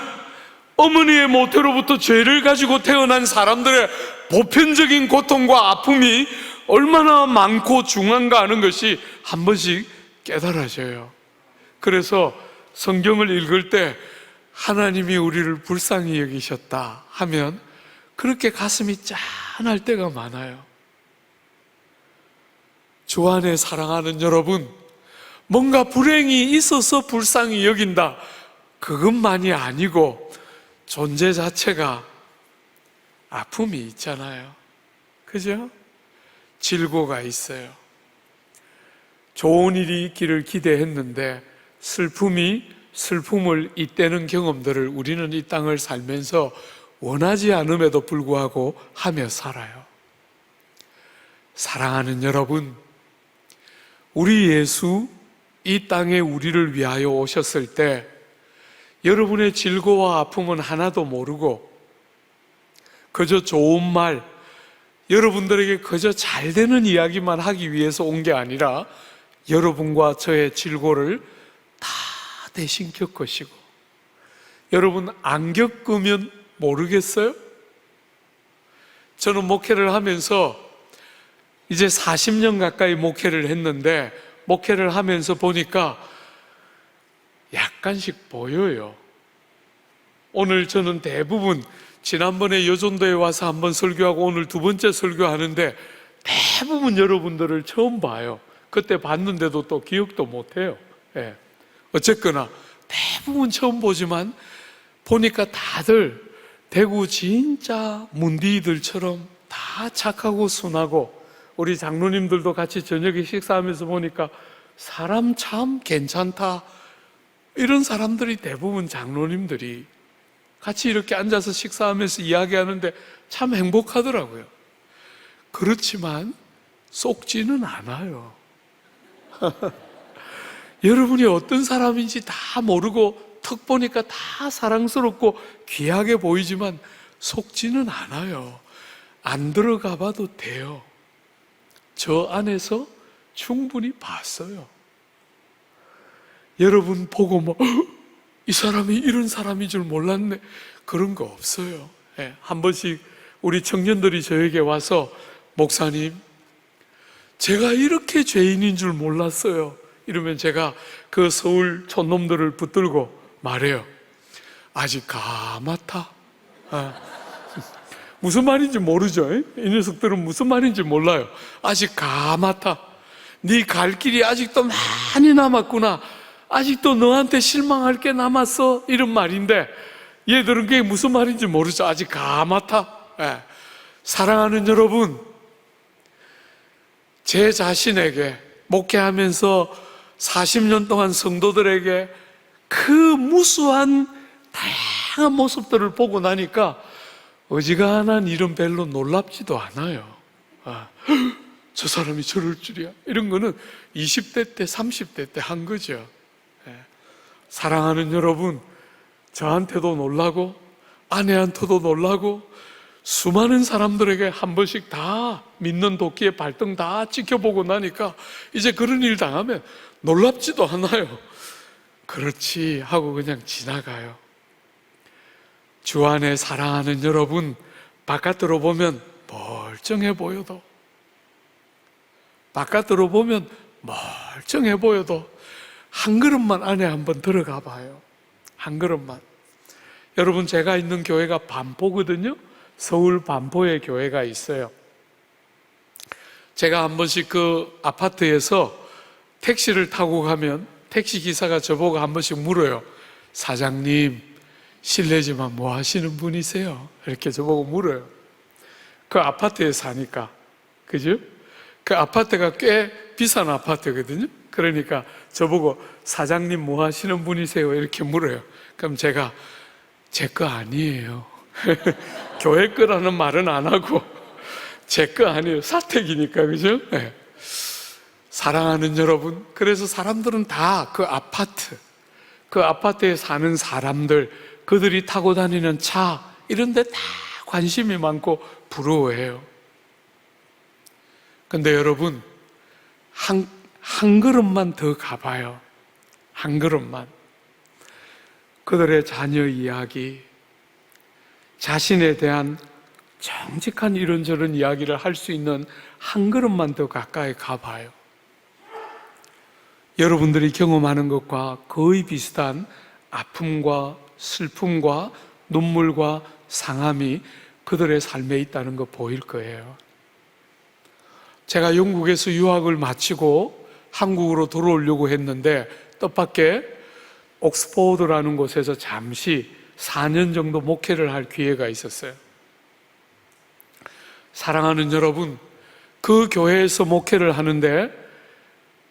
어머니의 모태로부터 죄를 가지고 태어난 사람들의 보편적인 고통과 아픔이 얼마나 많고 중한가 하는 것이 한 번씩 깨달아져요. 그래서 성경을 읽을 때 하나님이 우리를 불쌍히 여기셨다 하면 그렇게 가슴이 짠할 때가 많아요. 주 안에 사랑하는 여러분, 뭔가 불행이 있어서 불쌍히 여긴다, 그것만이 아니고 존재 자체가 아픔이 있잖아요. 그죠? 질고가 있어요. 좋은 일이 있기를 기대했는데 슬픔이 슬픔을 잇대는 경험들을 우리는 이 땅을 살면서 원하지 않음에도 불구하고 하며 살아요. 사랑하는 여러분, 우리 예수 이 땅에 우리를 위하여 오셨을 때 여러분의 질고와 아픔은 하나도 모르고 그저 좋은 말, 여러분들에게 그저 잘 되는 이야기만 하기 위해서 온 게 아니라 여러분과 저의 질고를 다 대신 겪으시고, 여러분 안 겪으면 모르겠어요? 저는 목회를 하면서 이제 40년 가까이 목회를 했는데 목회를 하면서 보니까 약간씩 보여요. 오늘 저는 대부분 지난번에 여전도에 와서 한번 설교하고 오늘 두 번째 설교하는데 대부분 여러분들을 처음 봐요. 그때 봤는데도 또 기억도 못해요. 예. 어쨌거나 대부분 처음 보지만 보니까 다들 대구 진짜 문디들처럼 다 착하고 순하고, 우리 장로님들도 같이 저녁에 식사하면서 보니까 사람 참 괜찮다, 이런 사람들이 대부분 장로님들이 같이 이렇게 앉아서 식사하면서 이야기하는데 참 행복하더라고요. 그렇지만 속지는 않아요. 여러분이 어떤 사람인지 다 모르고 턱 보니까 다 사랑스럽고 귀하게 보이지만 속지는 않아요. 안 들어가 봐도 돼요. 저 안에서 충분히 봤어요. 여러분 보고 뭐 이 사람이 이런 사람인 줄 몰랐네, 그런 거 없어요. 예, 한 번씩 우리 청년들이 저에게 와서 목사님, 제가 이렇게 죄인인 줄 몰랐어요, 이러면 제가 그 서울 촌놈들을 붙들고 말해요. 아직 가마타. 무슨 말인지 모르죠? 이 녀석들은 무슨 말인지 몰라요. 아직 가마타. 네 갈 길이 아직도 많이 남았구나. 아직도 너한테 실망할 게 남았어, 이런 말인데 얘들은 그게 무슨 말인지 모르죠. 아직 가마타. 예. 사랑하는 여러분, 제 자신에게 목회하면서 40년 동안 성도들에게 그 무수한 다양한 모습들을 보고 나니까 어지간한 일은 별로 놀랍지도 않아요. 저 사람이 저럴 줄이야, 이런 거는 20대 때 30대 때 한 거죠. 사랑하는 여러분, 저한테도 놀라고 아내한테도 놀라고 수많은 사람들에게 한 번씩 다 믿는 도끼의 발등 다 지켜보고 나니까 이제 그런 일 당하면 놀랍지도 않아요. 그렇지 하고 그냥 지나가요. 주 안에 사랑하는 여러분, 바깥으로 보면 멀쩡해 보여도, 바깥으로 보면 멀쩡해 보여도 한 걸음만 안에 한번 들어가 봐요. 한 걸음만. 여러분, 제가 있는 교회가 반포거든요. 서울 반포에 교회가 있어요. 제가 한 번씩 그 아파트에서 택시를 타고 가면 택시 기사가 저보고 한 번씩 물어요. 사장님, 실례지만 뭐 하시는 분이세요? 이렇게 저보고 물어요. 그 아파트에 사니까. 그죠? 그 아파트가 꽤 비싼 아파트거든요. 그러니까 저보고 사장님 뭐 하시는 분이세요? 이렇게 물어요. 그럼 제가 제 거 아니에요. 교회 거라는 말은 안 하고 제 거 아니에요. 사택이니까, 그죠? 네. 사랑하는 여러분, 그래서 사람들은 다 그 아파트에 사는 사람들, 그들이 타고 다니는 차, 이런 데 다 관심이 많고 부러워해요. 근데 여러분, 한 걸음만 더 가봐요. 한 걸음만. 그들의 자녀 이야기, 자신에 대한 정직한 이런저런 이야기를 할 수 있는 한 걸음만 더 가까이 가봐요. 여러분들이 경험하는 것과 거의 비슷한 아픔과 슬픔과 눈물과 상함이 그들의 삶에 있다는 거 보일 거예요. 제가 영국에서 유학을 마치고 한국으로 돌아오려고 했는데 뜻밖의 옥스포드라는 곳에서 잠시 4년 정도 목회를 할 기회가 있었어요. 사랑하는 여러분, 그 교회에서 목회를 하는데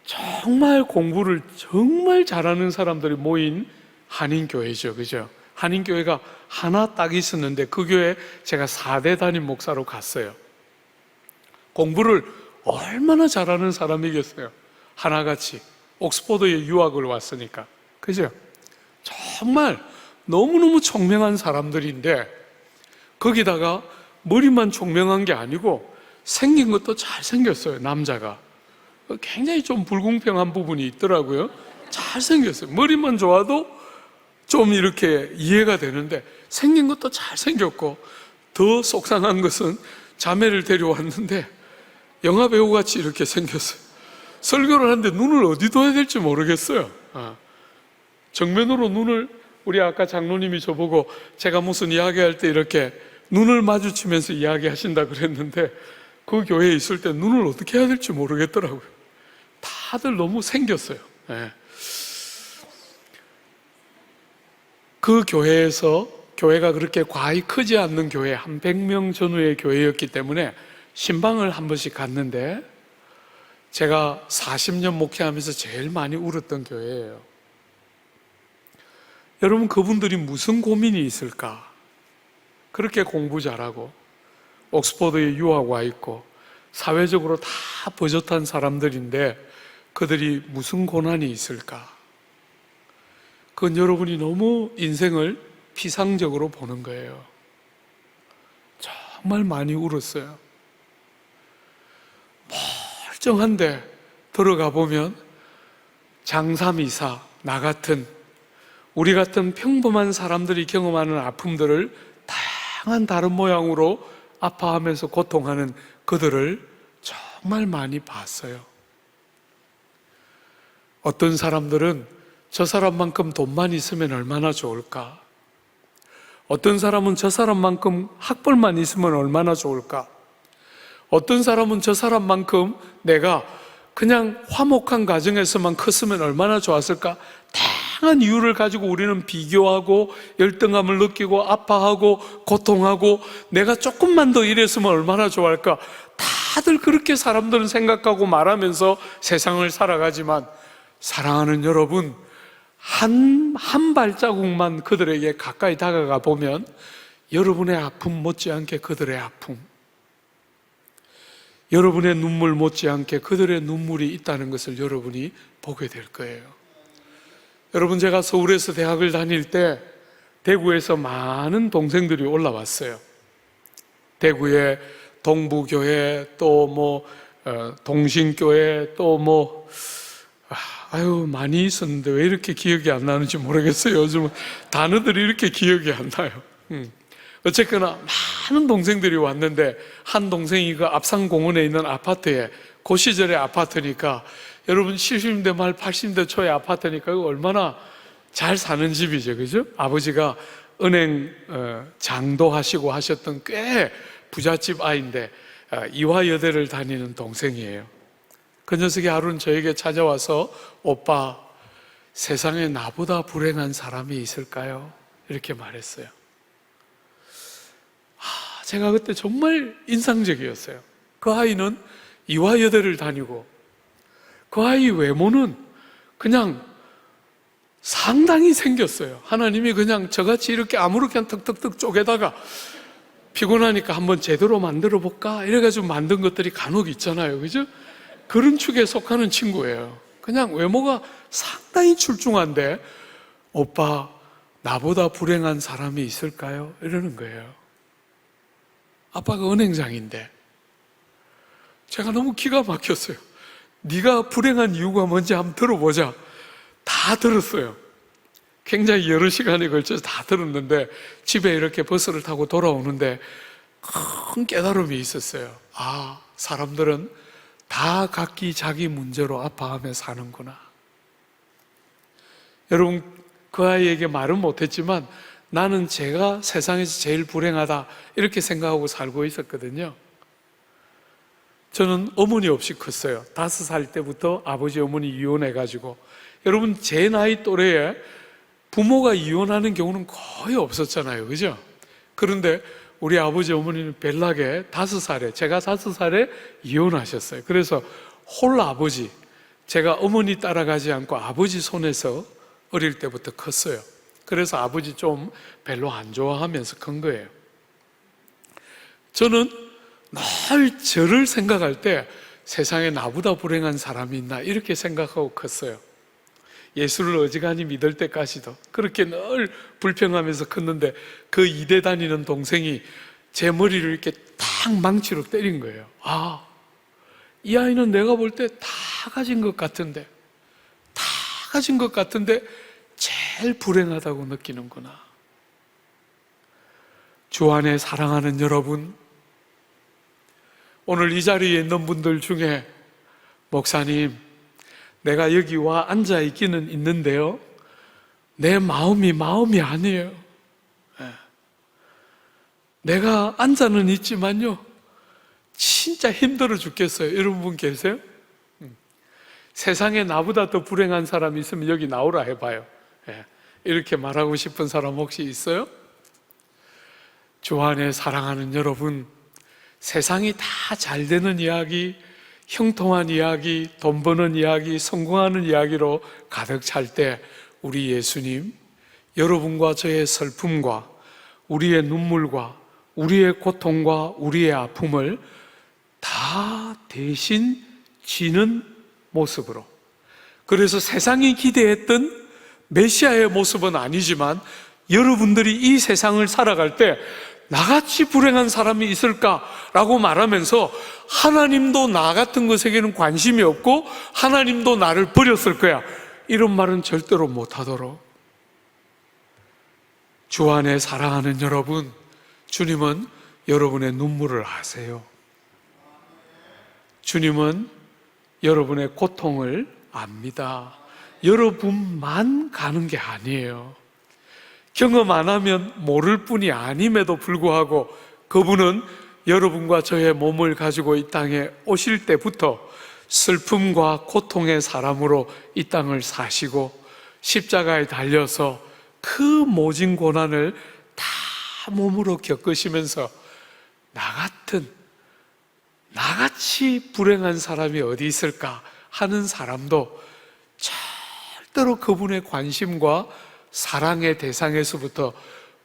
정말 공부를 정말 잘하는 사람들이 모인 한인교회죠. 그죠? 한인교회가 하나 딱 있었는데 그 교회에 제가 4대 담임 목사로 갔어요. 공부를 얼마나 잘하는 사람이겠어요. 하나같이 옥스포드에 유학을 왔으니까. 그죠? 정말 너무너무 총명한 사람들인데 거기다가 머리만 총명한 게 아니고 생긴 것도 잘생겼어요. 남자가 굉장히 좀 불공평한 부분이 있더라고요. 잘생겼어요. 머리만 좋아도 좀 이렇게 이해가 되는데 생긴 것도 잘생겼고, 더 속상한 것은 자매를 데려왔는데 영화배우같이 이렇게 생겼어요. 설교를 하는데 눈을 어디 둬야 될지 모르겠어요. 정면으로 눈을, 우리 아까 장로님이 저보고 제가 무슨 이야기할 때 이렇게 눈을 마주치면서 이야기하신다 그랬는데 그 교회에 있을 때 눈을 어떻게 해야 될지 모르겠더라고요. 다들 너무 생겼어요. 그 교회에서, 교회가 그렇게 과히 크지 않는 교회, 한 100명 전후의 교회였기 때문에 신방을 한 번씩 갔는데 제가 40년 목회하면서 제일 많이 울었던 교회예요. 여러분, 그분들이 무슨 고민이 있을까? 그렇게 공부 잘하고 옥스포드에 유학 와 있고 사회적으로 다 버젓한 사람들인데 그들이 무슨 고난이 있을까? 그건 여러분이 너무 인생을 피상적으로 보는 거예요. 정말 많이 울었어요. 멀쩡한데 들어가 보면 장삼이사, 나 같은, 우리 같은 평범한 사람들이 경험하는 아픔들을 다양한 다른 모양으로 아파하면서 고통하는 그들을 정말 많이 봤어요. 어떤 사람들은 저 사람만큼 돈만 있으면 얼마나 좋을까? 어떤 사람은 저 사람만큼 학벌만 있으면 얼마나 좋을까? 어떤 사람은 저 사람만큼 내가 그냥 화목한 가정에서만 컸으면 얼마나 좋았을까? 다양한 이유를 가지고 우리는 비교하고 열등감을 느끼고 아파하고 고통하고 내가 조금만 더 이랬으면 얼마나 좋을까? 다들 그렇게 사람들은 생각하고 말하면서 세상을 살아가지만 사랑하는 여러분, 한 발자국만 그들에게 가까이 다가가 보면 여러분의 아픔 못지않게 그들의 아픔, 여러분의 눈물 못지않게 그들의 눈물이 있다는 것을 여러분이 보게 될 거예요. 여러분, 제가 서울에서 대학을 다닐 때 대구에서 많은 동생들이 올라왔어요. 대구에 동부교회, 또 동신교회, 또 많이 있었는데 왜 이렇게 기억이 안 나는지 모르겠어요. 요즘은 단어들이 이렇게 기억이 안 나요. 어쨌거나 많은 동생들이 왔는데 한 동생이 그 압산공원에 있는 아파트에, 그 시절의 아파트니까 여러분 70년대 말 80년대 초의 아파트니까 얼마나 잘 사는 집이죠, 그죠? 아버지가 은행 장도 하시고 하셨던 꽤 부잣집 아이인데 이화여대를 다니는 동생이에요. 그 녀석이 하루는 저에게 찾아와서 오빠, 세상에 나보다 불행한 사람이 있을까요? 이렇게 말했어요. 제가 그때 정말 인상적이었어요. 그 아이는 이화여대를 다니고 그 아이 외모는 그냥 상당히 생겼어요. 하나님이 그냥 저같이 이렇게 아무렇게나 턱턱턱 쪼개다가 피곤하니까 한번 제대로 만들어 볼까? 이래가지고 만든 것들이 간혹 있잖아요. 그죠? 그런 축에 속하는 친구예요. 그냥 외모가 상당히 출중한데, 오빠, 나보다 불행한 사람이 있을까요? 이러는 거예요. 아빠가 은행장인데. 제가 너무 기가 막혔어요. 네가 불행한 이유가 뭔지 한번 들어보자. 다 들었어요. 굉장히 여러 시간에 걸쳐서 다 들었는데, 집에 이렇게 버스를 타고 돌아오는데 큰 깨달음이 있었어요. 아, 사람들은 다 각기 자기 문제로 아파하며 사는구나. 여러분, 그 아이에게 말은 못했지만 나는 제가 세상에서 제일 불행하다 이렇게 생각하고 살고 있었거든요. 저는 어머니 없이 컸어요. 5살 때부터 아버지 어머니 이혼해가지고. 여러분, 제 나이 또래에 부모가 이혼하는 경우는 거의 없었잖아요. 그죠? 그런데 우리 아버지 어머니는 벨나게 5살에, 제가 5살에 이혼하셨어요. 그래서 홀 아버지, 제가 어머니 따라가지 않고 아버지 손에서 어릴 때부터 컸어요. 그래서 아버지 좀 별로 안 좋아하면서 큰 거예요. 저는 늘 저를 생각할 때 세상에 나보다 불행한 사람이 있나 이렇게 생각하고 컸어요. 예수를 어지간히 믿을 때까지도 그렇게 늘 불평하면서 컸는데, 그 이대 다니는 동생이 제 머리를 이렇게 딱 망치로 때린 거예요. 아, 이 아이는 내가 볼 때 다 가진 것 같은데, 다 가진 것 같은데 제일 불행하다고 느끼는구나. 주 안에 사랑하는 여러분, 오늘 이 자리에 있는 분들 중에 목사님, 내가 여기 와 앉아 있기는 있는데요, 내 마음이 아니에요. 내가 앉아는 있지만요, 진짜 힘들어 죽겠어요. 이런 분 계세요? 세상에 나보다 더 불행한 사람이 있으면 여기 나오라 해봐요. 이렇게 말하고 싶은 사람 혹시 있어요? 주 안에 사랑하는 여러분, 세상이 다 잘 되는 이야기, 형통한 이야기, 돈 버는 이야기, 성공하는 이야기로 가득 찰 때 우리 예수님, 여러분과 저의 슬픔과 우리의 눈물과 우리의 고통과 우리의 아픔을 다 대신 지는 모습으로, 그래서 세상이 기대했던 메시아의 모습은 아니지만 여러분들이 이 세상을 살아갈 때 나같이 불행한 사람이 있을까라고 말하면서 하나님도 나 같은 것에게는 관심이 없고 하나님도 나를 버렸을 거야, 이런 말은 절대로 못하도록 주 안에 사랑하는 여러분, 주님은 여러분의 눈물을 아세요. 주님은 여러분의 고통을 압니다. 여러분만 가는 게 아니에요. 경험 안 하면 모를 뿐이 아님에도 불구하고 그분은 여러분과 저의 몸을 가지고 이 땅에 오실 때부터 슬픔과 고통의 사람으로 이 땅을 사시고 십자가에 달려서 그 모진 고난을 다 몸으로 겪으시면서 나같이 불행한 사람이 어디 있을까 하는 사람도 절대로 그분의 관심과 사랑의 대상에서부터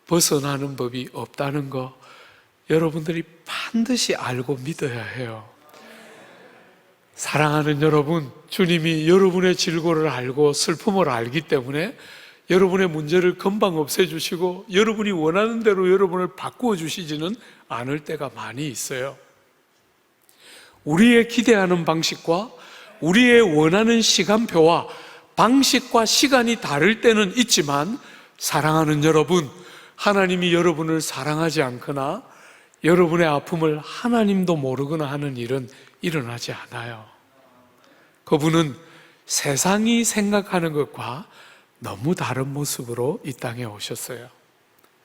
벗어나는 법이 없다는 거 여러분들이 반드시 알고 믿어야 해요. 사랑하는 여러분, 주님이 여러분의 질고를 알고 슬픔을 알기 때문에 여러분의 문제를 금방 없애주시고 여러분이 원하는 대로 여러분을 바꾸어 주시지는 않을 때가 많이 있어요. 우리의 기대하는 방식과 우리의 원하는 시간표와 방식과 시간이 다를 때는 있지만, 사랑하는 여러분, 하나님이 여러분을 사랑하지 않거나 여러분의 아픔을 하나님도 모르거나 하는 일은 일어나지 않아요. 그분은 세상이 생각하는 것과 너무 다른 모습으로 이 땅에 오셨어요.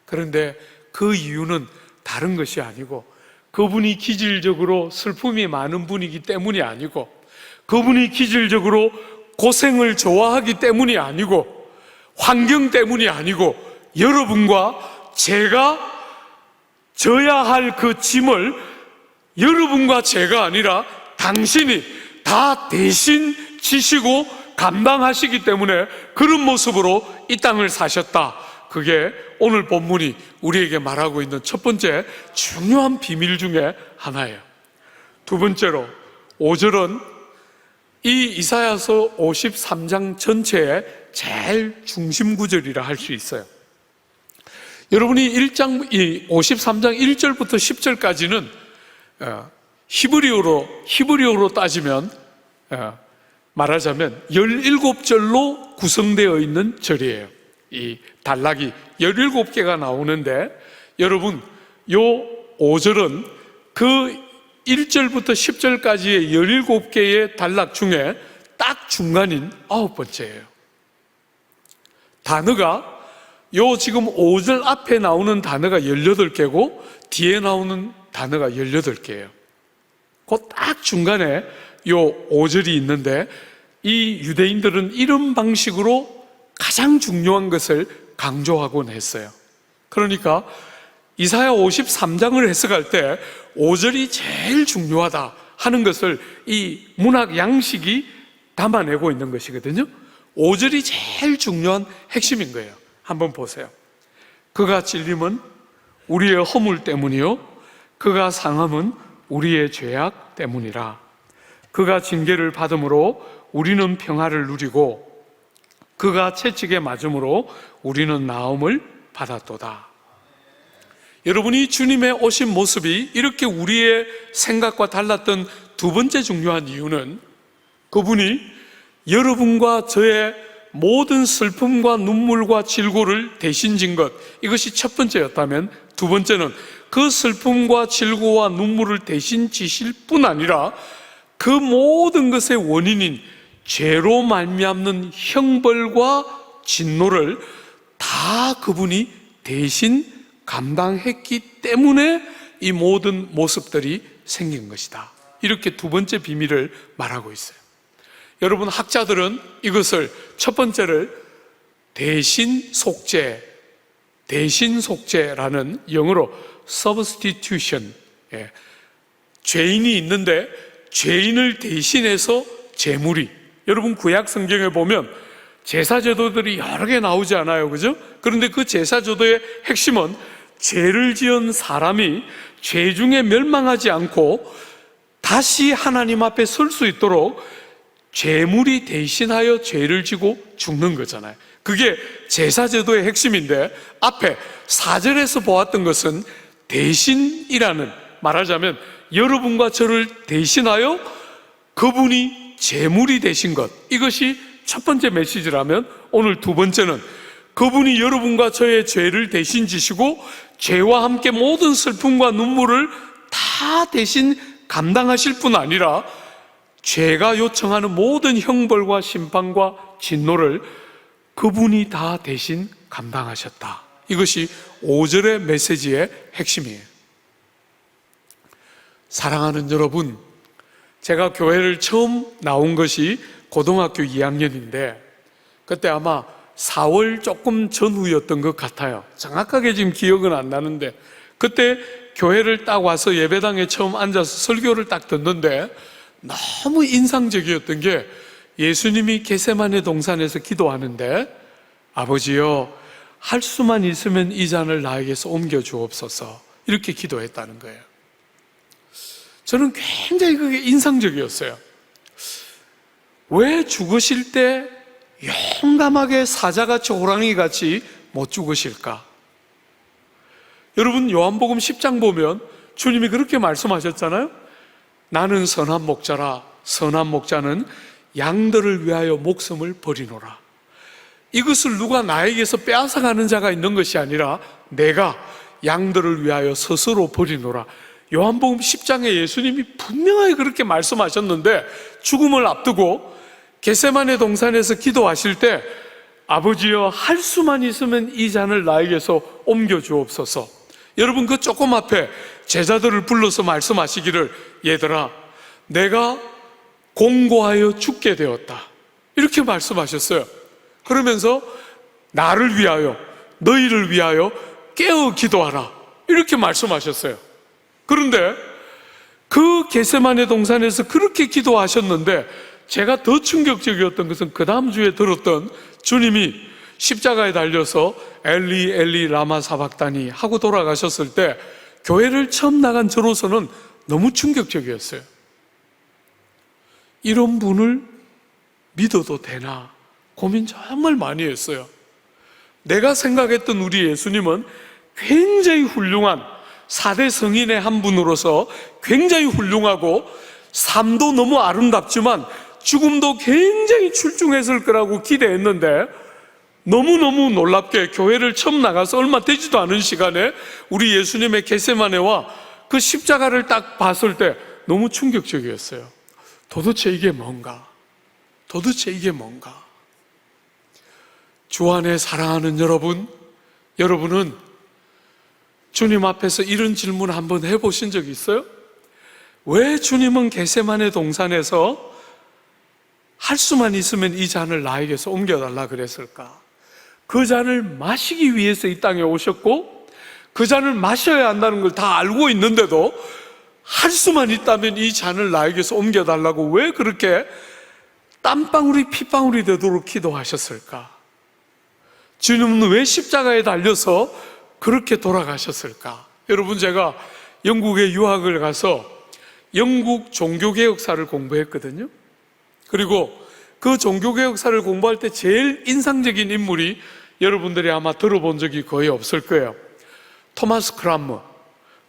그런데 그 이유는 다른 것이 아니고, 그분이 기질적으로 슬픔이 많은 분이기 때문이 아니고, 그분이 기질적으로 고생을 좋아하기 때문이 아니고, 환경 때문이 아니고, 여러분과 제가 져야 할 그 짐을 여러분과 제가 아니라 당신이 다 대신 지시고 감당하시기 때문에 그런 모습으로 이 땅을 사셨다. 그게 오늘 본문이 우리에게 말하고 있는 첫 번째 중요한 비밀 중에 하나예요. 두 번째로 5절은 이 이사야서 53장 전체의 제일 중심 구절이라 할 수 있어요. 여러분이 53장 1절부터 10절까지는 히브리어로 따지면 말하자면 17절로 구성되어 있는 절이에요. 이 단락이 17개가 나오는데 여러분 요 5절은 그 1절부터 10절까지의 17개의 단락 중에 딱 중간인 9번째예요. 단어가 요 지금 5절 앞에 나오는 단어가 18개고 뒤에 나오는 단어가 18개예요. 그 딱 중간에 요 5절이 있는데 이 유대인들은 이런 방식으로 가장 중요한 것을 강조하곤 했어요. 그러니까 이사야 53장을 해석할 때 5절이 제일 중요하다 하는 것을 이 문학 양식이 담아내고 있는 것이거든요. 5절이 제일 중요한 핵심인 거예요. 한번 보세요. 그가 찔림은 우리의 허물 때문이요 그가 상함은 우리의 죄악 때문이라. 그가 징계를 받음으로 우리는 평화를 누리고 그가 채찍에 맞음으로 우리는 나음을 받았도다. 여러분이 주님의 오신 모습이 이렇게 우리의 생각과 달랐던 두 번째 중요한 이유는 그분이 여러분과 저의 모든 슬픔과 눈물과 질고를 대신 진 것, 이것이 첫 번째였다면 두 번째는 그 슬픔과 질고와 눈물을 대신 지실 뿐 아니라 그 모든 것의 원인인 죄로 말미암는 형벌과 진노를 다 그분이 대신 감당했기 때문에 이 모든 모습들이 생긴 것이다. 이렇게 두 번째 비밀을 말하고 있어요. 여러분 학자들은 이것을 첫 번째를 대신 속죄라는 영어로 substitution, 죄인이 있는데 죄인을 대신해서 제물이, 여러분 구약 성경에 보면 제사제도들이 여러 개 나오지 않아요, 그죠? 그런데 그 제사제도의 핵심은 죄를 지은 사람이 죄 중에 멸망하지 않고 다시 하나님 앞에 설 수 있도록 제물이 대신하여 죄를 지고 죽는 거잖아요. 그게 제사제도의 핵심인데 앞에 4절에서 보았던 것은 대신이라는, 말하자면 여러분과 저를 대신하여 그분이 제물이 되신 것, 이것이 첫 번째 메시지라면 오늘 두 번째는 그분이 여러분과 저의 죄를 대신 지시고 죄와 함께 모든 슬픔과 눈물을 다 대신 감당하실 뿐 아니라 죄가 요청하는 모든 형벌과 심판과 진노를 그분이 다 대신 감당하셨다. 이것이 5절의 메시지의 핵심이에요. 사랑하는 여러분, 제가 교회를 처음 나온 것이 고등학교 2학년인데 그때 아마 4월 조금 전후였던 것 같아요. 정확하게 지금 기억은 안 나는데 그때 교회를 딱 와서 예배당에 처음 앉아서 설교를 딱 듣는데 너무 인상적이었던 게 예수님이 겟세마네 동산에서 기도하는데 아버지여 할 수만 있으면 이 잔을 나에게서 옮겨 주옵소서, 이렇게 기도했다는 거예요. 저는 굉장히 그게 인상적이었어요. 왜 죽으실 때 용감하게 사자같이 호랑이같이 못 죽으실까? 여러분 요한복음 10장 보면 주님이 그렇게 말씀하셨잖아요. 나는 선한 목자라. 선한 목자는 양들을 위하여 목숨을 버리노라. 이것을 누가 나에게서 빼앗아가는 자가 있는 것이 아니라 내가 양들을 위하여 스스로 버리노라. 요한복음 10장에 예수님이 분명하게 그렇게 말씀하셨는데 죽음을 앞두고 겟세마네 동산에서 기도하실 때 아버지여 할 수만 있으면 이 잔을 나에게서 옮겨 주옵소서. 여러분 그 조금 앞에 제자들을 불러서 말씀하시기를 얘들아 내가 공고하여 죽게 되었다, 이렇게 말씀하셨어요. 그러면서 나를 위하여 너희를 위하여 깨어 기도하라, 이렇게 말씀하셨어요. 그런데 그 겟세마네 동산에서 그렇게 기도하셨는데 제가 더 충격적이었던 것은 그 다음 주에 들었던 주님이 십자가에 달려서 엘리 엘리 라마 사박다니 하고 돌아가셨을 때 교회를 처음 나간 저로서는 너무 충격적이었어요. 이런 분을 믿어도 되나 고민 정말 많이 했어요. 내가 생각했던 우리 예수님은 굉장히 훌륭한 4대 성인의 한 분으로서 굉장히 훌륭하고 삶도 너무 아름답지만 죽음도 굉장히 출중했을 거라고 기대했는데 너무너무 놀랍게 교회를 처음 나가서 얼마 되지도 않은 시간에 우리 예수님의 겟세마네와 그 십자가를 딱 봤을 때 너무 충격적이었어요. 도대체 이게 뭔가? 도대체 이게 뭔가? 주 안에 사랑하는 여러분은 주님 앞에서 이런 질문 한번 해보신 적 있어요? 왜 주님은 겟세마네 동산에서 할 수만 있으면 이 잔을 나에게서 옮겨달라 그랬을까? 그 잔을 마시기 위해서 이 땅에 오셨고 그 잔을 마셔야 한다는 걸 다 알고 있는데도 할 수만 있다면 이 잔을 나에게서 옮겨달라고 왜 그렇게 땀방울이 핏방울이 되도록 기도하셨을까? 주님은 왜 십자가에 달려서 그렇게 돌아가셨을까? 여러분, 제가 영국에 유학을 가서 영국 종교개혁사를 공부했거든요. 그리고 그 종교개혁사를 공부할 때 제일 인상적인 인물이 여러분들이 아마 들어본 적이 거의 없을 거예요. 토마스 크람머,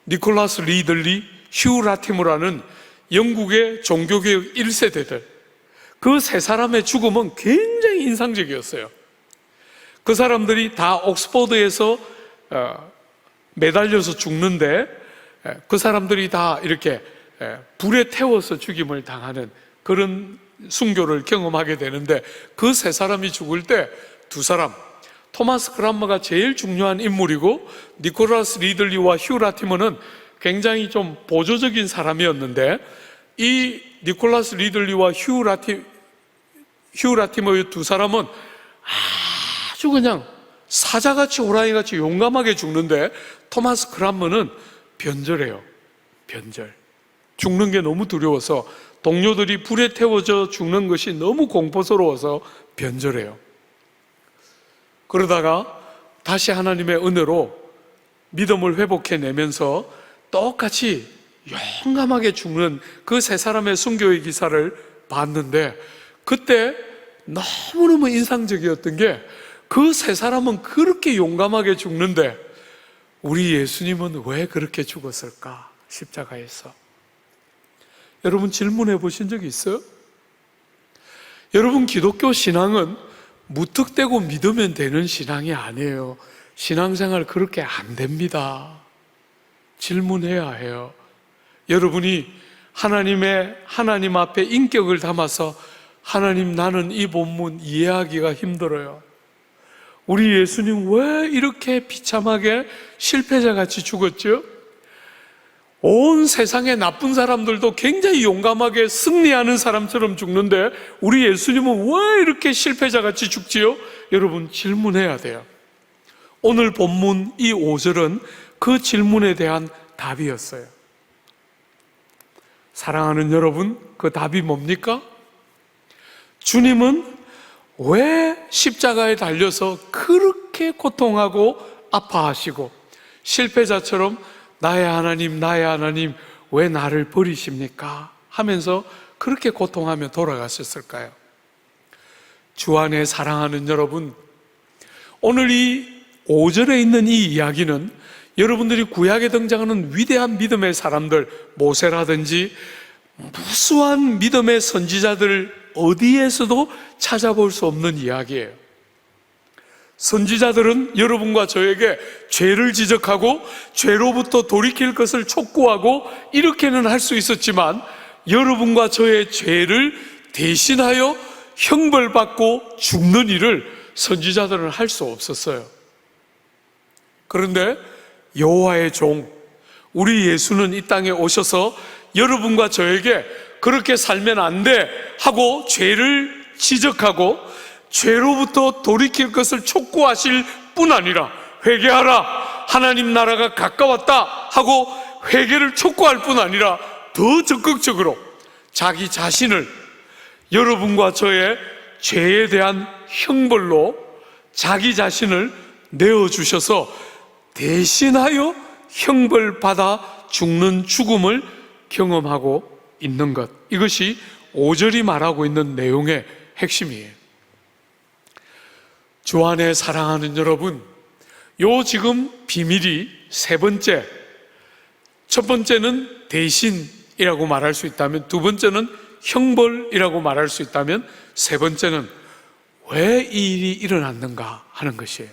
니콜라스 리들리, 휴 라티머라는 영국의 종교개혁 1세대들, 그 세 사람의 죽음은 굉장히 인상적이었어요. 그 사람들이 다 옥스퍼드에서 매달려서 죽는데 그 사람들이 다 이렇게 불에 태워서 죽임을 당하는 그런 순교를 경험하게 되는데 그 세 사람이 죽을 때 두 사람, 토마스 크람머가 제일 중요한 인물이고 니콜라스 리들리와 휴 라티머는 굉장히 좀 보조적인 사람이었는데 이 니콜라스 리들리와 휴 라티머의 두 사람은 아주 그냥 사자같이 호랑이같이 용감하게 죽는데 토마스 크람머는 변절해요. 변절. 죽는 게 너무 두려워서 동료들이 불에 태워져 죽는 것이 너무 공포스러워서 변절해요. 그러다가 다시 하나님의 은혜로 믿음을 회복해내면서 똑같이 용감하게 죽는 그 세 사람의 순교의 기사를 봤는데 그때 너무너무 인상적이었던 게 그 세 사람은 그렇게 용감하게 죽는데 우리 예수님은 왜 그렇게 죽었을까? 십자가에서. 여러분 질문해 보신 적 있어요? 여러분, 기독교 신앙은 무턱대고 믿으면 되는 신앙이 아니에요. 신앙생활 그렇게 안 됩니다. 질문해야 해요. 여러분이 하나님 앞에 인격을 담아서 하나님, 나는 이 본문 이해하기가 힘들어요. 우리 예수님 왜 이렇게 비참하게 실패자같이 죽었죠? 온 세상의 나쁜 사람들도 굉장히 용감하게 승리하는 사람처럼 죽는데 우리 예수님은 왜 이렇게 실패자같이 죽지요? 여러분 질문해야 돼요. 오늘 본문 이 5절은 그 질문에 대한 답이었어요. 사랑하는 여러분, 그 답이 뭡니까? 주님은 왜 십자가에 달려서 그렇게 고통하고 아파하시고 실패자처럼 나의 하나님 왜 나를 버리십니까? 하면서 그렇게 고통하며 돌아가셨을까요? 주 안에 사랑하는 여러분, 오늘 이 5절에 있는 이 이야기는 여러분들이 구약에 등장하는 위대한 믿음의 사람들, 모세라든지 무수한 믿음의 선지자들 어디에서도 찾아볼 수 없는 이야기예요. 선지자들은 여러분과 저에게 죄를 지적하고 죄로부터 돌이킬 것을 촉구하고 이렇게는 할 수 있었지만 여러분과 저의 죄를 대신하여 형벌받고 죽는 일을 선지자들은 할 수 없었어요. 그런데 여호와의 종 우리 예수는 이 땅에 오셔서 여러분과 저에게 그렇게 살면 안 돼 하고 죄를 지적하고 죄로부터 돌이킬 것을 촉구하실 뿐 아니라 회개하라, 하나님 나라가 가까웠다 하고 회개를 촉구할 뿐 아니라 더 적극적으로 자기 자신을 여러분과 저의 죄에 대한 형벌로 자기 자신을 내어주셔서 대신하여 형벌받아 죽는 죽음을 경험하고 있는 것, 이것이 5절이 말하고 있는 내용의 핵심이에요. 주 안에 사랑하는 여러분, 요 지금 비밀이 세 번째, 첫 번째는 대신이라고 말할 수 있다면, 두 번째는 형벌이라고 말할 수 있다면, 세 번째는 왜 이 일이 일어났는가 하는 것이에요.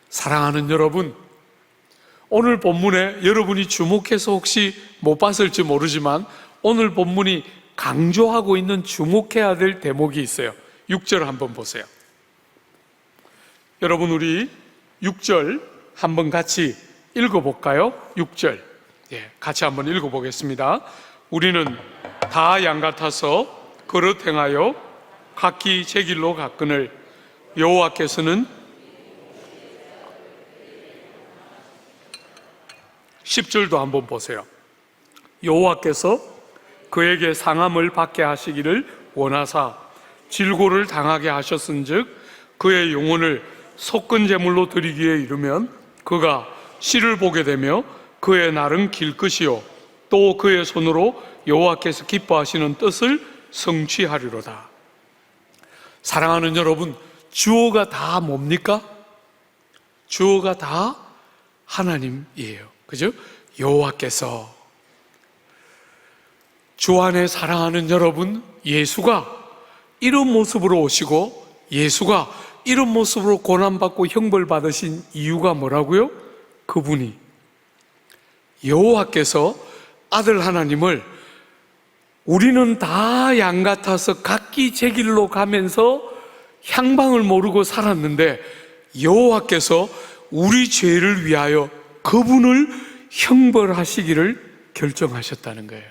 사랑하는 여러분, 오늘 본문에 여러분이 주목해서 혹시 못 봤을지 모르지만 오늘 본문이 강조하고 있는 주목해야 될 대목이 있어요. 6절 한번 보세요. 여러분, 우리 6절 한번 같이 읽어볼까요? 6절 같이 한번 읽어보겠습니다. 우리는 다 양 같아서 그릇 행하여 각기 제 길로 갔거늘 여호와께서는 10절도 한번 보세요. 여호와께서 그에게 상함을 받게 하시기를 원하사 질고를 당하게 하셨은즉 그의 영혼을 속건 제물로 드리기에 이르면 그가 씨를 보게 되며 그의 날은 길 것이요 또 그의 손으로 여호와께서 기뻐하시는 뜻을 성취하리로다. 사랑하는 여러분, 주어가 다 뭡니까? 주어가 다 하나님이에요. 그죠? 여호와께서. 주 안에 사랑하는 여러분, 예수가 이런 모습으로 오시고 예수가 이런 모습으로 고난받고 형벌받으신 이유가 뭐라고요? 그분이 여호와께서 아들 하나님을 우리는 다 양 같아서 각기 제 길로 가면서 향방을 모르고 살았는데 여호와께서 우리 죄를 위하여 그분을 형벌하시기를 결정하셨다는 거예요.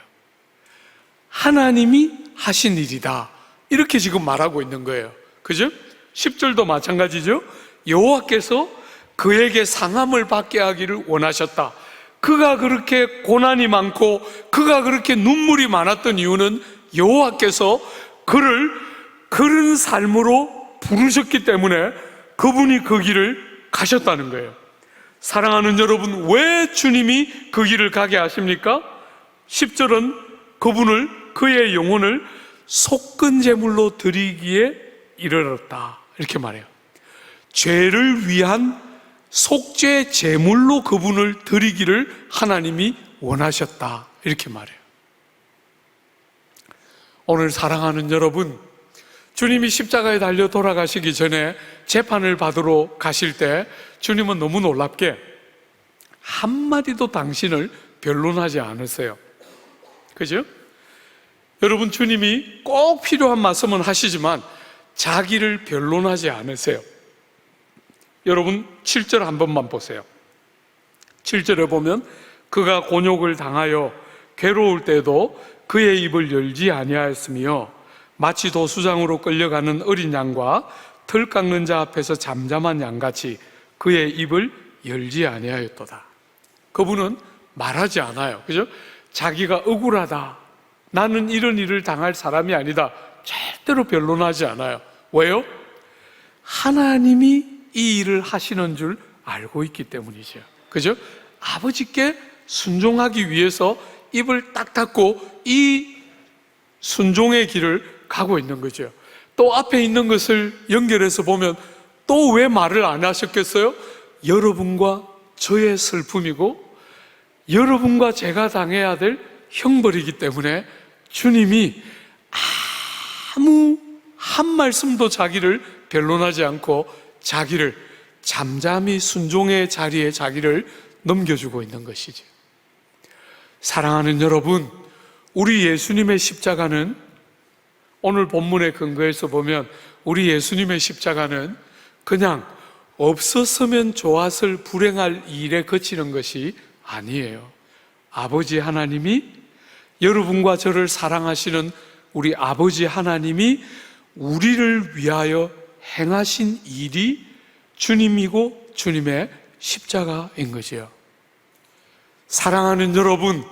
하나님이 하신 일이다, 이렇게 지금 말하고 있는 거예요. 그죠? 10절도 마찬가지죠. 여호와께서 그에게 상함을 받게 하기를 원하셨다. 그가 그렇게 고난이 많고 그가 그렇게 눈물이 많았던 이유는 여호와께서 그를 그런 삶으로 부르셨기 때문에 그분이 그 길을 가셨다는 거예요. 사랑하는 여러분, 왜 주님이 그 길을 가게 하십니까? 10절은 그분을, 그의 영혼을 속건 제물로 드리기에 이르렀다, 이렇게 말해요. 죄를 위한 속죄 제물로 그분을 드리기를 하나님이 원하셨다, 이렇게 말해요. 오늘 사랑하는 여러분, 주님이 십자가에 달려 돌아가시기 전에 재판을 받으러 가실 때 주님은 너무 놀랍게 한마디도 당신을 변론하지 않으세요. 그죠? 여러분, 주님이 꼭 필요한 말씀은 하시지만 자기를 변론하지 않으세요. 여러분, 7절 한 번만 보세요. 7절에 보면 그가 곤욕을 당하여 괴로울 때도 그의 입을 열지 아니하였으며 마치 도수장으로 끌려가는 어린 양과 털 깎는 자 앞에서 잠잠한 양같이 그의 입을 열지 아니하였도다. 그분은 말하지 않아요. 그죠? 자기가 억울하다, 나는 이런 일을 당할 사람이 아니다, 절대로 변론하지 않아요. 왜요? 하나님이 이 일을 하시는 줄 알고 있기 때문이죠. 그죠? 아버지께 순종하기 위해서 입을 딱 닫고 이 순종의 길을 가고 있는 거죠. 또 앞에 있는 것을 연결해서 보면 또 왜 말을 안 하셨겠어요? 여러분과 저의 슬픔이고 여러분과 제가 당해야 될 형벌이기 때문에 주님이 아무 한 말씀도 자기를 변론하지 않고 자기를 잠잠히 순종의 자리에 자기를 넘겨주고 있는 것이죠. 사랑하는 여러분, 우리 예수님의 십자가는, 오늘 본문의 근거에서 보면 우리 예수님의 십자가는 그냥 없었으면 좋았을 불행할 일에 그치는 것이 아니에요. 아버지 하나님이, 여러분과 저를 사랑하시는 우리 아버지 하나님이 우리를 위하여 행하신 일이 주님이고 주님의 십자가인 거지요. 사랑하는 여러분,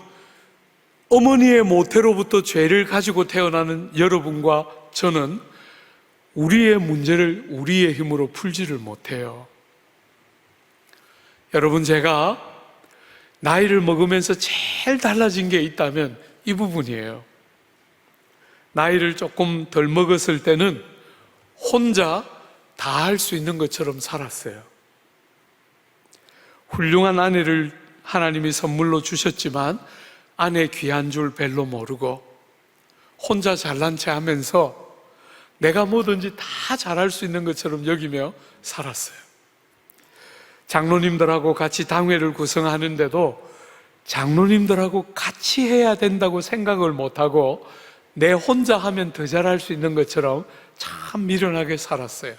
어머니의 모태로부터 죄를 가지고 태어나는 여러분과 저는 우리의 문제를 우리의 힘으로 풀지를 못해요. 여러분, 제가 나이를 먹으면서 제일 달라진 게 있다면 이 부분이에요. 나이를 조금 덜 먹었을 때는 혼자 다 할 수 있는 것처럼 살았어요. 훌륭한 아내를 하나님이 선물로 주셨지만 아내 귀한 줄 별로 모르고 혼자 잘난 체 하면서 내가 뭐든지 다 잘할 수 있는 것처럼 여기며 살았어요. 장로님들하고 같이 당회를 구성하는데도 장로님들하고 같이 해야 된다고 생각을 못하고 내 혼자 하면 더 잘할 수 있는 것처럼 참 미련하게 살았어요.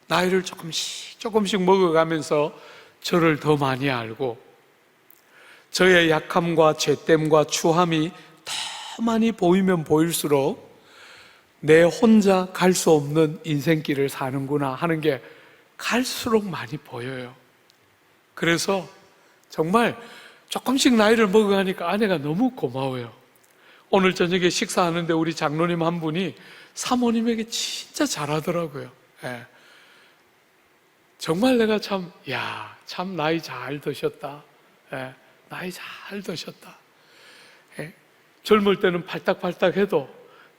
나이를 조금씩 먹어가면서 저를 더 많이 알고 저의 약함과 죄됨과 추함이 더 많이 보이면 보일수록 내 혼자 갈 수 없는 인생길을 사는구나 하는 게 갈수록 많이 보여요. 그래서 정말 조금씩 나이를 먹어가니까 아내가 너무 고마워요. 오늘 저녁에 식사하는데 우리 장로님 한 분이 사모님에게 진짜 잘하더라고요. 예. 정말 내가 참 나이 잘 드셨다. 예. 나이 잘 드셨다. 예. 젊을 때는 팔딱팔딱 해도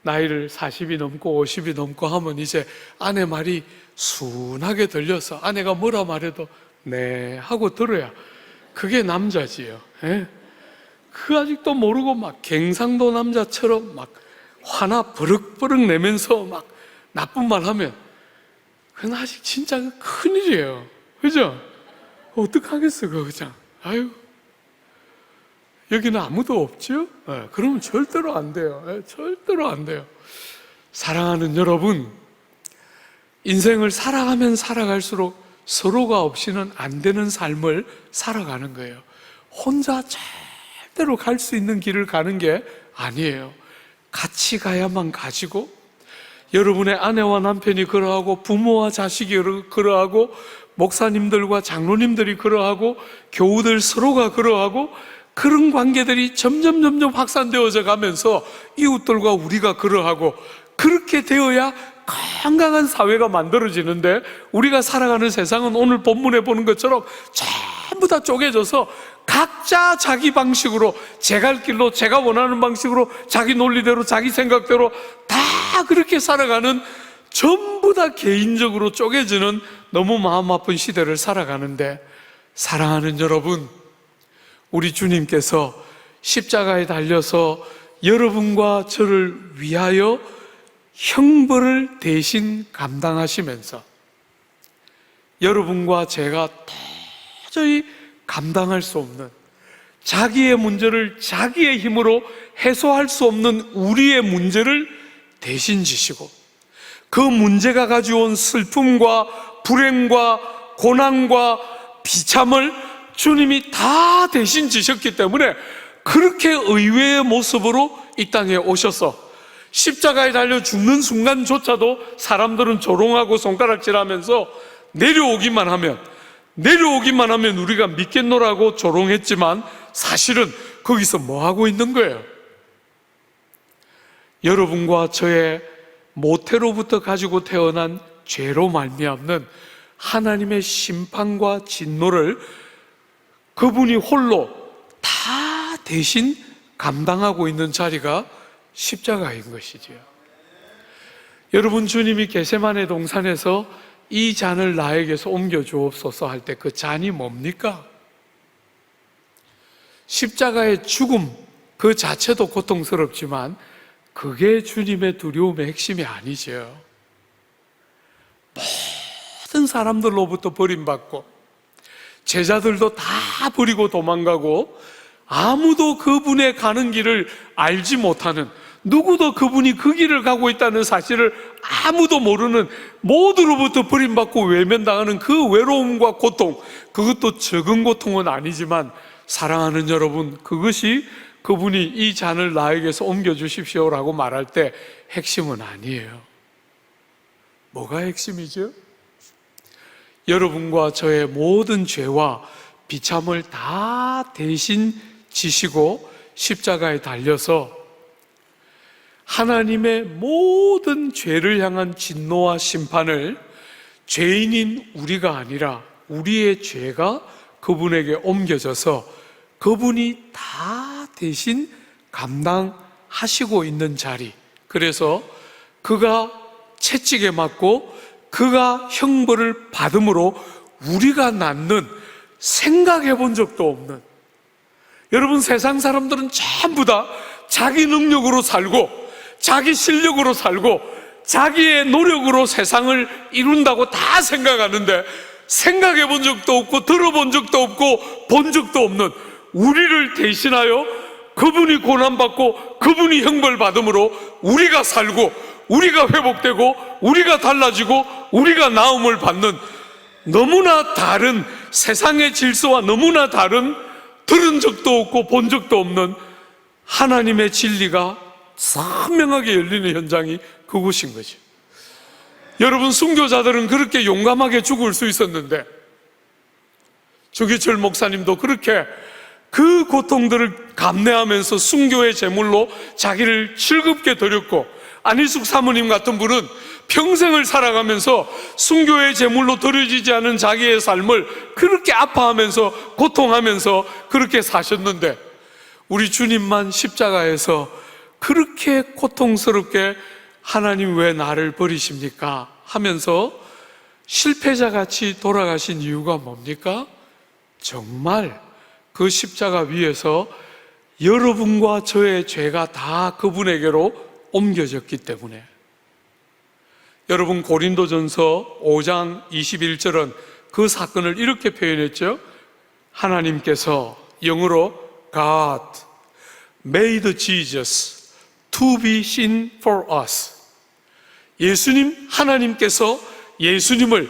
나이를 40이 넘고 50이 넘고 하면 이제 아내 말이 순하게 들려서 아내가 뭐라 말해도 네 하고 들어야 그게 남자지요. 예? 그 아직도 모르고 막 갱상도 남자처럼 막 화나 버럭버럭 내면서 막 나쁜 말 하면 그건 아직 진짜 큰일이에요. 그죠? 어떡하겠어 그거 그냥. 아유, 여기는 아무도 없죠? 예, 그러면 절대로 안 돼요. 예, 절대로 안 돼요. 사랑하는 여러분, 인생을 살아가면 살아갈수록 서로가 없이는 안 되는 삶을 살아가는 거예요. 혼자 절대로 갈 수 있는 길을 가는 게 아니에요. 같이 가야만 가지고, 여러분의 아내와 남편이 그러하고, 부모와 자식이 그러하고, 목사님들과 장로님들이 그러하고, 교우들 서로가 그러하고, 그런 관계들이 점점 확산되어져 가면서 이웃들과 우리가 그러하고, 그렇게 되어야 건강한 사회가 만들어지는데, 우리가 살아가는 세상은 오늘 본문에 보는 것처럼 전부 다 쪼개져서 각자 자기 방식으로, 제 갈 길로, 제가 원하는 방식으로, 자기 논리대로, 자기 생각대로 다 그렇게 살아가는, 전부 다 개인적으로 쪼개지는 너무 마음 아픈 시대를 살아가는데, 사랑하는 여러분, 우리 주님께서 십자가에 달려서 여러분과 저를 위하여 형벌을 대신 감당하시면서 여러분과 제가 도저히 감당할 수 없는, 자기의 문제를 자기의 힘으로 해소할 수 없는 우리의 문제를 대신 지시고, 그 문제가 가져온 슬픔과 불행과 고난과 비참을 주님이 다 대신 지셨기 때문에 그렇게 의외의 모습으로 이 땅에 오셔서 십자가에 달려 죽는 순간조차도 사람들은 조롱하고 손가락질하면서 내려오기만 하면 우리가 믿겠노라고 조롱했지만 사실은 거기서 뭐 하고 있는 거예요? 여러분과 저의 모태로부터 가지고 태어난 죄로 말미암는 하나님의 심판과 진노를 그분이 홀로 다 대신 감당하고 있는 자리가 십자가인 것이지요. 여러분, 주님이 겟세마네 동산에서 이 잔을 나에게서 옮겨 주옵소서 할 때 그 잔이 뭡니까? 십자가의 죽음 그 자체도 고통스럽지만 그게 주님의 두려움의 핵심이 아니죠. 모든 사람들로부터 버림받고 제자들도 다 버리고 도망가고 아무도 그분의 가는 길을 알지 못하는, 누구도 그분이 그 길을 가고 있다는 사실을 아무도 모르는, 모두로부터 버림받고 외면당하는 그 외로움과 고통, 그것도 적은 고통은 아니지만 사랑하는 여러분, 그것이 그분이 이 잔을 나에게서 옮겨주십시오라고 말할 때 핵심은 아니에요. 뭐가 핵심이죠? 여러분과 저의 모든 죄와 비참을 다 대신 지시고 십자가에 달려서 하나님의 모든 죄를 향한 진노와 심판을 죄인인 우리가 아니라 우리의 죄가 그분에게 옮겨져서 그분이 다 대신 감당하시고 있는 자리, 그래서 그가 채찍에 맞고 그가 형벌을 받음으로 우리가 낫는, 생각해 본 적도 없는, 여러분 세상 사람들은 전부 다 자기 능력으로 살고 자기 실력으로 살고 자기의 노력으로 세상을 이룬다고 다 생각하는데, 생각해 본 적도 없고 들어본 적도 없고 본 적도 없는 우리를 대신하여 그분이 고난받고 그분이 형벌받음으로 우리가 살고 우리가 회복되고 우리가 달라지고 우리가 나음을 받는, 너무나 다른 세상의 질서와 너무나 다른, 들은 적도 없고 본 적도 없는 하나님의 진리가 선명하게 열리는 현장이 그곳인 거죠. 여러분, 순교자들은 그렇게 용감하게 죽을 수 있었는데 주기철 목사님도 그렇게 그 고통들을 감내하면서 순교의 제물로 자기를 즐겁게 드렸고, 안희숙 사모님 같은 분은 평생을 살아가면서 순교의 제물로 드려지지 않은 자기의 삶을 그렇게 아파하면서 고통하면서 그렇게 사셨는데, 우리 주님만 십자가에서 그렇게 고통스럽게 하나님 왜 나를 버리십니까? 하면서 실패자같이 돌아가신 이유가 뭡니까? 정말 그 십자가 위에서 여러분과 저의 죄가 다 그분에게로 옮겨졌기 때문에. 여러분, 고린도전서 5장 21절은 그 사건을 이렇게 표현했죠. 하나님께서 영어로 God made Jesus to be sin for us. 예수님, 하나님께서 예수님을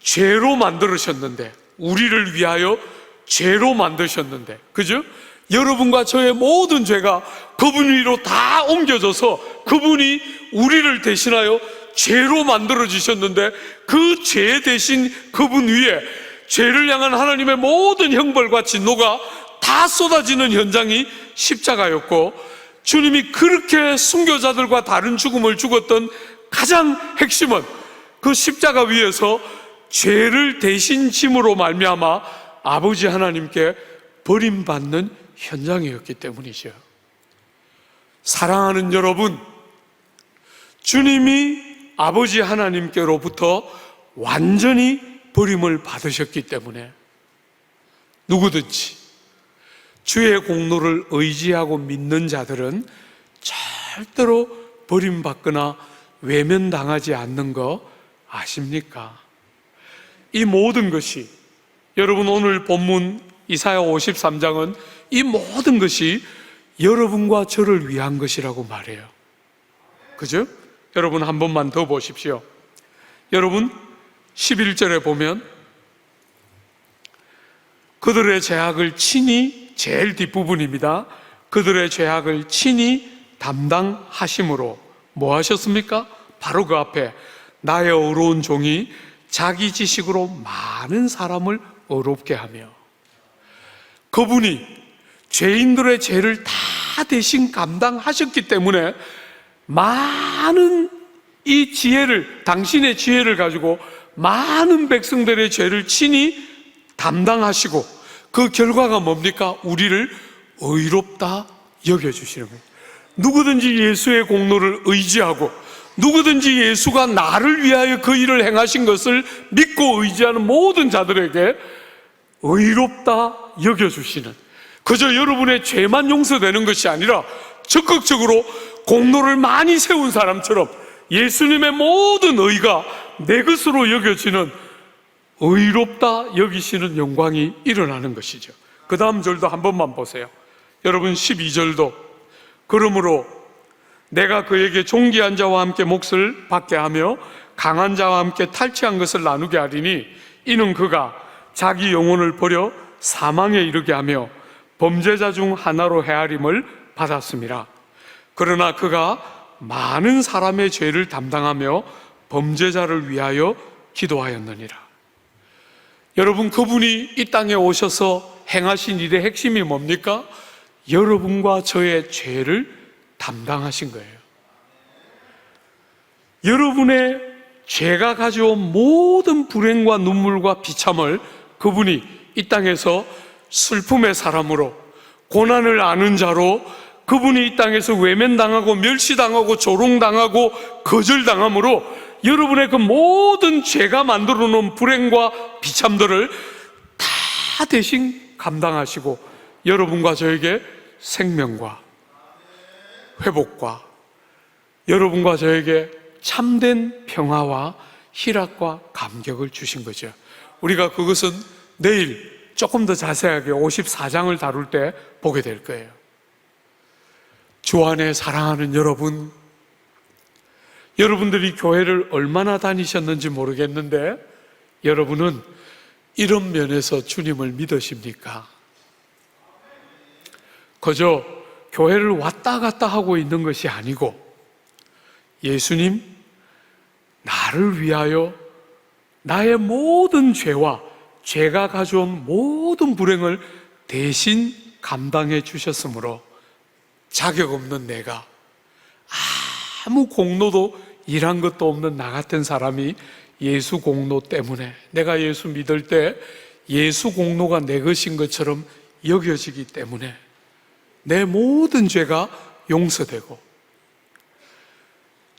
죄로 만들으셨는데, 우리를 위하여 죄로 만드셨는데, 그죠? 여러분과 저의 모든 죄가 그분 위로 다 옮겨져서 그분이 우리를 대신하여 죄로 만들어지셨는데, 그 죄 대신 그분 위에 죄를 향한 하나님의 모든 형벌과 진노가 다 쏟아지는 현장이 십자가였고, 주님이 그렇게 순교자들과 다른 죽음을 죽었던 가장 핵심은 그 십자가 위에서 죄를 대신 짐으로 말미암아 아버지 하나님께 버림받는 현장이었기 때문이죠. 사랑하는 여러분, 주님이 아버지 하나님께로부터 완전히 버림을 받으셨기 때문에 누구든지 주의 공로를 의지하고 믿는 자들은 절대로 버림받거나 외면당하지 않는 거 아십니까? 이 모든 것이, 여러분 오늘 본문 이사야 53장은 이 모든 것이 여러분과 저를 위한 것이라고 말해요. 그죠? 여러분 한 번만 더 보십시오. 여러분 11절에 보면 그들의 죄악을 친히, 제일 뒷부분입니다. 그들의 죄악을 친히 담당하심으로 뭐 하셨습니까? 바로 그 앞에 나의 어려운 종이 자기 지식으로 많은 사람을 어렵게 하며, 그분이 죄인들의 죄를 다 대신 감당하셨기 때문에 많은 이 지혜를, 당신의 지혜를 가지고 많은 백성들의 죄를 친히 담당하시고, 그 결과가 뭡니까? 우리를 의롭다 여겨주시는 거예요. 누구든지 예수의 공로를 의지하고 누구든지 예수가 나를 위하여 그 일을 행하신 것을 믿고 의지하는 모든 자들에게 의롭다 여겨주시는, 그저 여러분의 죄만 용서되는 것이 아니라 적극적으로 공로를 많이 세운 사람처럼 예수님의 모든 의가 내 것으로 여겨지는 의롭다 여기시는 영광이 일어나는 것이죠. 그 다음 절도 한 번만 보세요. 여러분 12절도 그러므로 내가 그에게 존귀한 자와 함께 몫을 받게 하며 강한 자와 함께 탈취한 것을 나누게 하리니 이는 그가 자기 영혼을 버려 사망에 이르게 하며 범죄자 중 하나로 헤아림을 받았습니다. 그러나 그가 많은 사람의 죄를 담당하며 범죄자를 위하여 기도하였느니라. 여러분, 그분이 이 땅에 오셔서 행하신 일의 핵심이 뭡니까? 여러분과 저의 죄를 담당하신 거예요. 여러분의 죄가 가져온 모든 불행과 눈물과 비참을 그분이 이 땅에서 슬픔의 사람으로, 고난을 아는 자로, 그분이 이 땅에서 외면당하고 멸시당하고 조롱당하고 거절당함으로 여러분의 그 모든 죄가 만들어 놓은 불행과 비참들을 다 대신 감당하시고 여러분과 저에게 생명과 회복과 여러분과 저에게 참된 평화와 희락과 감격을 주신 거죠. 우리가 그것은 내일 조금 더 자세하게 54장을 다룰 때 보게 될 거예요. 주 안에 사랑하는 여러분, 여러분들이 교회를 얼마나 다니셨는지 모르겠는데 여러분은 이런 면에서 주님을 믿으십니까? 그저 교회를 왔다 갔다 하고 있는 것이 아니고 예수님, 나를 위하여 나의 모든 죄와 죄가 가져온 모든 불행을 대신 감당해 주셨으므로 자격 없는 내가, 아무 공로도 일한 것도 없는 나 같은 사람이 예수 공로 때문에, 내가 예수 믿을 때 예수 공로가 내 것인 것처럼 여겨지기 때문에 내 모든 죄가 용서되고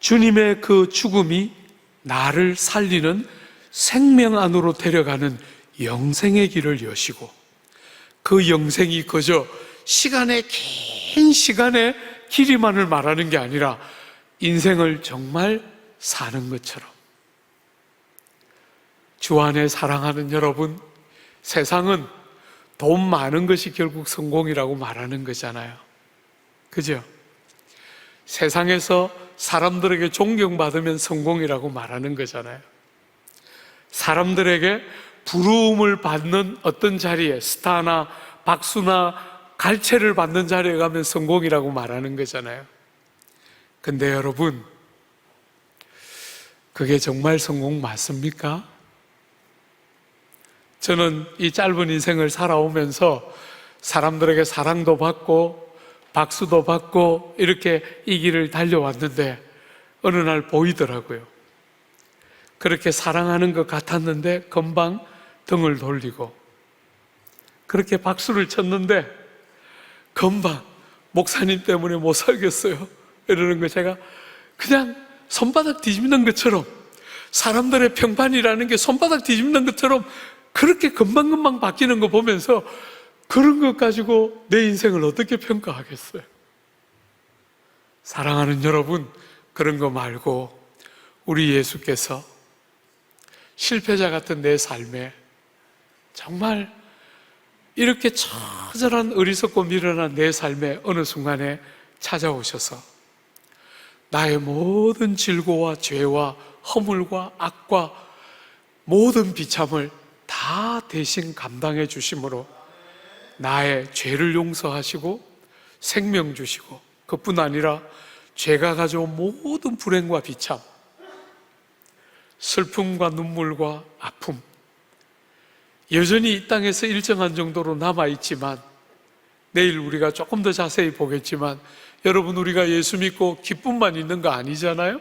주님의 그 죽음이 나를 살리는 생명 안으로 데려가는 영생의 길을 여시고, 그 영생이 그저 긴 시간의 길이만을 말하는 게 아니라 인생을 정말 사는 것처럼. 주 안에 사랑하는 여러분, 세상은 돈 많은 것이 결국 성공이라고 말하는 거잖아요. 그죠? 세상에서 사람들에게 존경받으면 성공이라고 말하는 거잖아요. 사람들에게 부러움을 받는 어떤 자리에, 스타나 박수나 갈채를 받는 자리에 가면 성공이라고 말하는 거잖아요. 근데 여러분, 그게 정말 성공 맞습니까? 저는 이 짧은 인생을 살아오면서 사람들에게 사랑도 받고 박수도 받고 이렇게 이 길을 달려왔는데 어느 날 보이더라고요. 그렇게 사랑하는 것 같았는데 금방 등을 돌리고, 그렇게 박수를 쳤는데 금방 목사님 때문에 못 살겠어요 이러는 거, 제가 그냥 손바닥 뒤집는 것처럼, 사람들의 평판이라는 게 손바닥 뒤집는 것처럼 그렇게 금방금방 바뀌는 거 보면서 그런 것 가지고 내 인생을 어떻게 평가하겠어요? 사랑하는 여러분, 그런 거 말고 우리 예수께서 실패자 같은 내 삶에 정말 이렇게 처절한 어리석고 미련한 내 삶에 어느 순간에 찾아오셔서 나의 모든 질고와 죄와 허물과 악과 모든 비참을 다 대신 감당해 주심으로 나의 죄를 용서하시고 생명 주시고, 그뿐 아니라 죄가 가져온 모든 불행과 비참, 슬픔과 눈물과 아픔, 여전히 이 땅에서 일정한 정도로 남아있지만, 내일 우리가 조금 더 자세히 보겠지만, 여러분, 우리가 예수 믿고 기쁨만 있는 거 아니잖아요?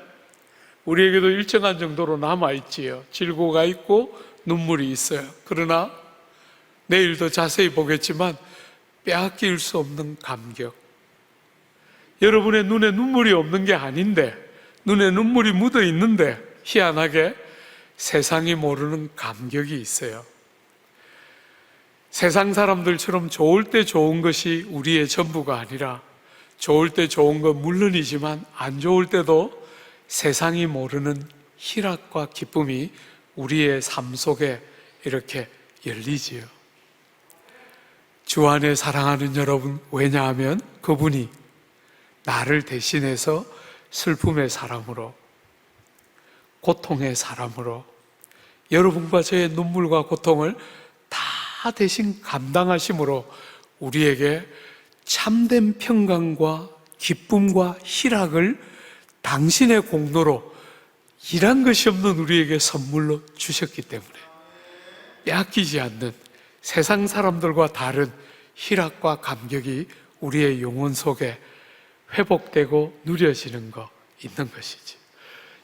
우리에게도 일정한 정도로 남아있지요. 질고가 있고 눈물이 있어요. 그러나 내일 더 자세히 보겠지만 빼앗길 수 없는 감격, 여러분의 눈에 눈물이 없는 게 아닌데, 눈에 눈물이 묻어 있는데 희한하게 세상이 모르는 감격이 있어요. 세상 사람들처럼 좋을 때 좋은 것이 우리의 전부가 아니라, 좋을 때 좋은 건 물론이지만 안 좋을 때도 세상이 모르는 희락과 기쁨이 우리의 삶 속에 이렇게 열리지요. 주 안에 사랑하는 여러분, 왜냐하면 그분이 나를 대신해서 슬픔의 사람으로, 고통의 사람으로, 여러분과 저의 눈물과 고통을 다 대신 감당하심으로 우리에게 참된 평강과 기쁨과 희락을 당신의 공로로 일한 것이 없는 우리에게 선물로 주셨기 때문에 빼앗기지 않는 세상 사람들과 다른 희락과 감격이 우리의 영혼 속에 회복되고 누려지는 거 있는 것이지.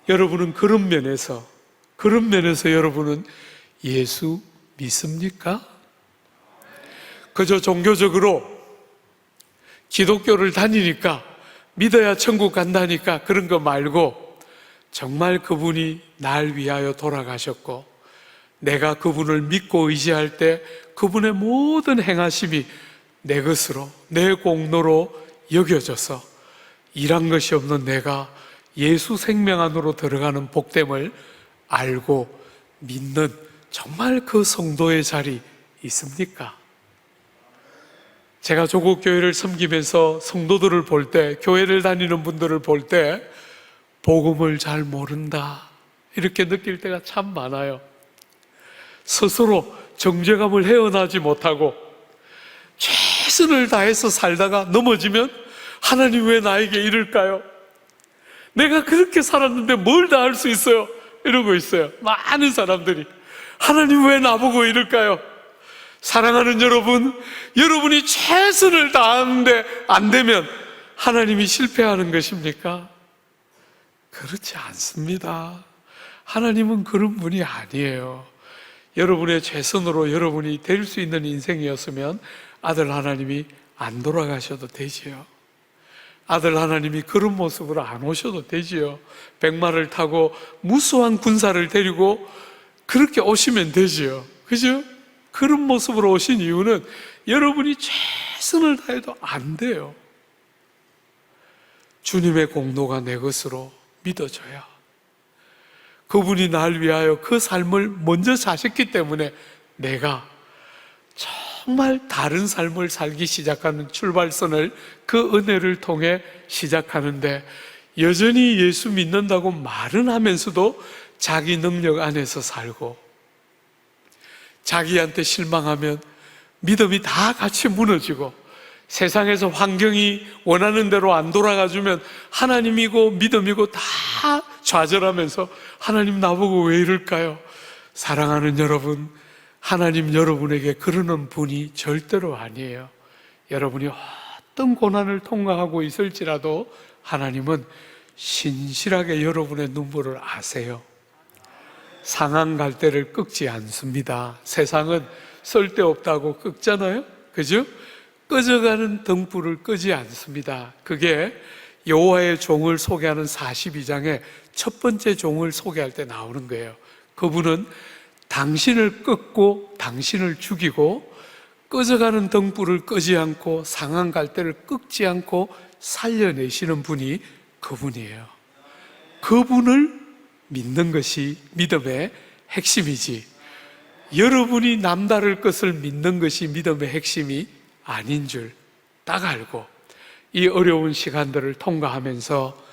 여러분은 그런 면에서 여러분은 예수 믿습니까? 그저 종교적으로 기독교를 다니니까 믿어야 천국 간다니까 그런 거 말고 정말 그분이 날 위하여 돌아가셨고 내가 그분을 믿고 의지할 때 그분의 모든 행하심이 내 것으로, 내 공로로 여겨져서 일한 것이 없는 내가 예수 생명 안으로 들어가는 복됨을 알고 믿는 정말 그 성도의 자리 있습니까? 제가 조국 교회를 섬기면서 성도들을 볼 때, 교회를 다니는 분들을 볼 때 복음을 잘 모른다 이렇게 느낄 때가 참 많아요. 스스로 정죄감을 헤어나지 못하고 최선을 다해서 살다가 넘어지면 하나님 왜 나에게 이럴까요? 내가 그렇게 살았는데 뭘 다 할 수 있어요? 이러고 있어요. 많은 사람들이 하나님 왜 나보고 이럴까요? 사랑하는 여러분, 여러분이 최선을 다하는데 안 되면 하나님이 실패하는 것입니까? 그렇지 않습니다. 하나님은 그런 분이 아니에요. 여러분의 최선으로 여러분이 될 수 있는 인생이었으면 아들 하나님이 안 돌아가셔도 되지요. 아들 하나님이 그런 모습으로 안 오셔도 되지요. 백마를 타고 무수한 군사를 데리고 그렇게 오시면 되지요. 그죠? 그런 모습으로 오신 이유는 여러분이 최선을 다해도 안 돼요. 주님의 공로가 내 것으로 믿어져야 그분이 날 위하여 그 삶을 먼저 사셨기 때문에 내가 정말 다른 삶을 살기 시작하는 출발선을 그 은혜를 통해 시작하는데 여전히 예수 믿는다고 말은 하면서도 자기 능력 안에서 살고 자기한테 실망하면 믿음이 다 같이 무너지고 세상에서 환경이 원하는 대로 안 돌아가주면 하나님이고 믿음이고 다 좌절하면서 하나님 나보고 왜 이럴까요? 사랑하는 여러분, 하나님 여러분에게 그러는 분이 절대로 아니에요. 여러분이 어떤 고난을 통과하고 있을지라도 하나님은 신실하게 여러분의 눈물을 아세요. 상한 갈대를 꺾지 않습니다. 세상은 쓸데없다고 꺾잖아요. 그죠? 꺼져가는 등불을 끄지 않습니다. 그게 여호와의 종을 소개하는 42장의 첫 번째 종을 소개할 때 나오는 거예요. 그분은 당신을 꺾고 당신을 죽이고 꺼져가는 등불을 끄지 않고 상한 갈대를 꺾지 않고 살려내시는 분이 그분이에요. 그분을 믿는 것이 믿음의 핵심이지 여러분이 남다를 것을 믿는 것이 믿음의 핵심이 아닌 줄 딱 알고 이 어려운 시간들을 통과하면서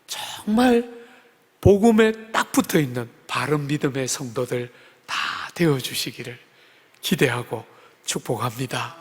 정말 복음에 딱 붙어있는 바른 믿음의 성도들 다 되어주시기를 기대하고 축복합니다.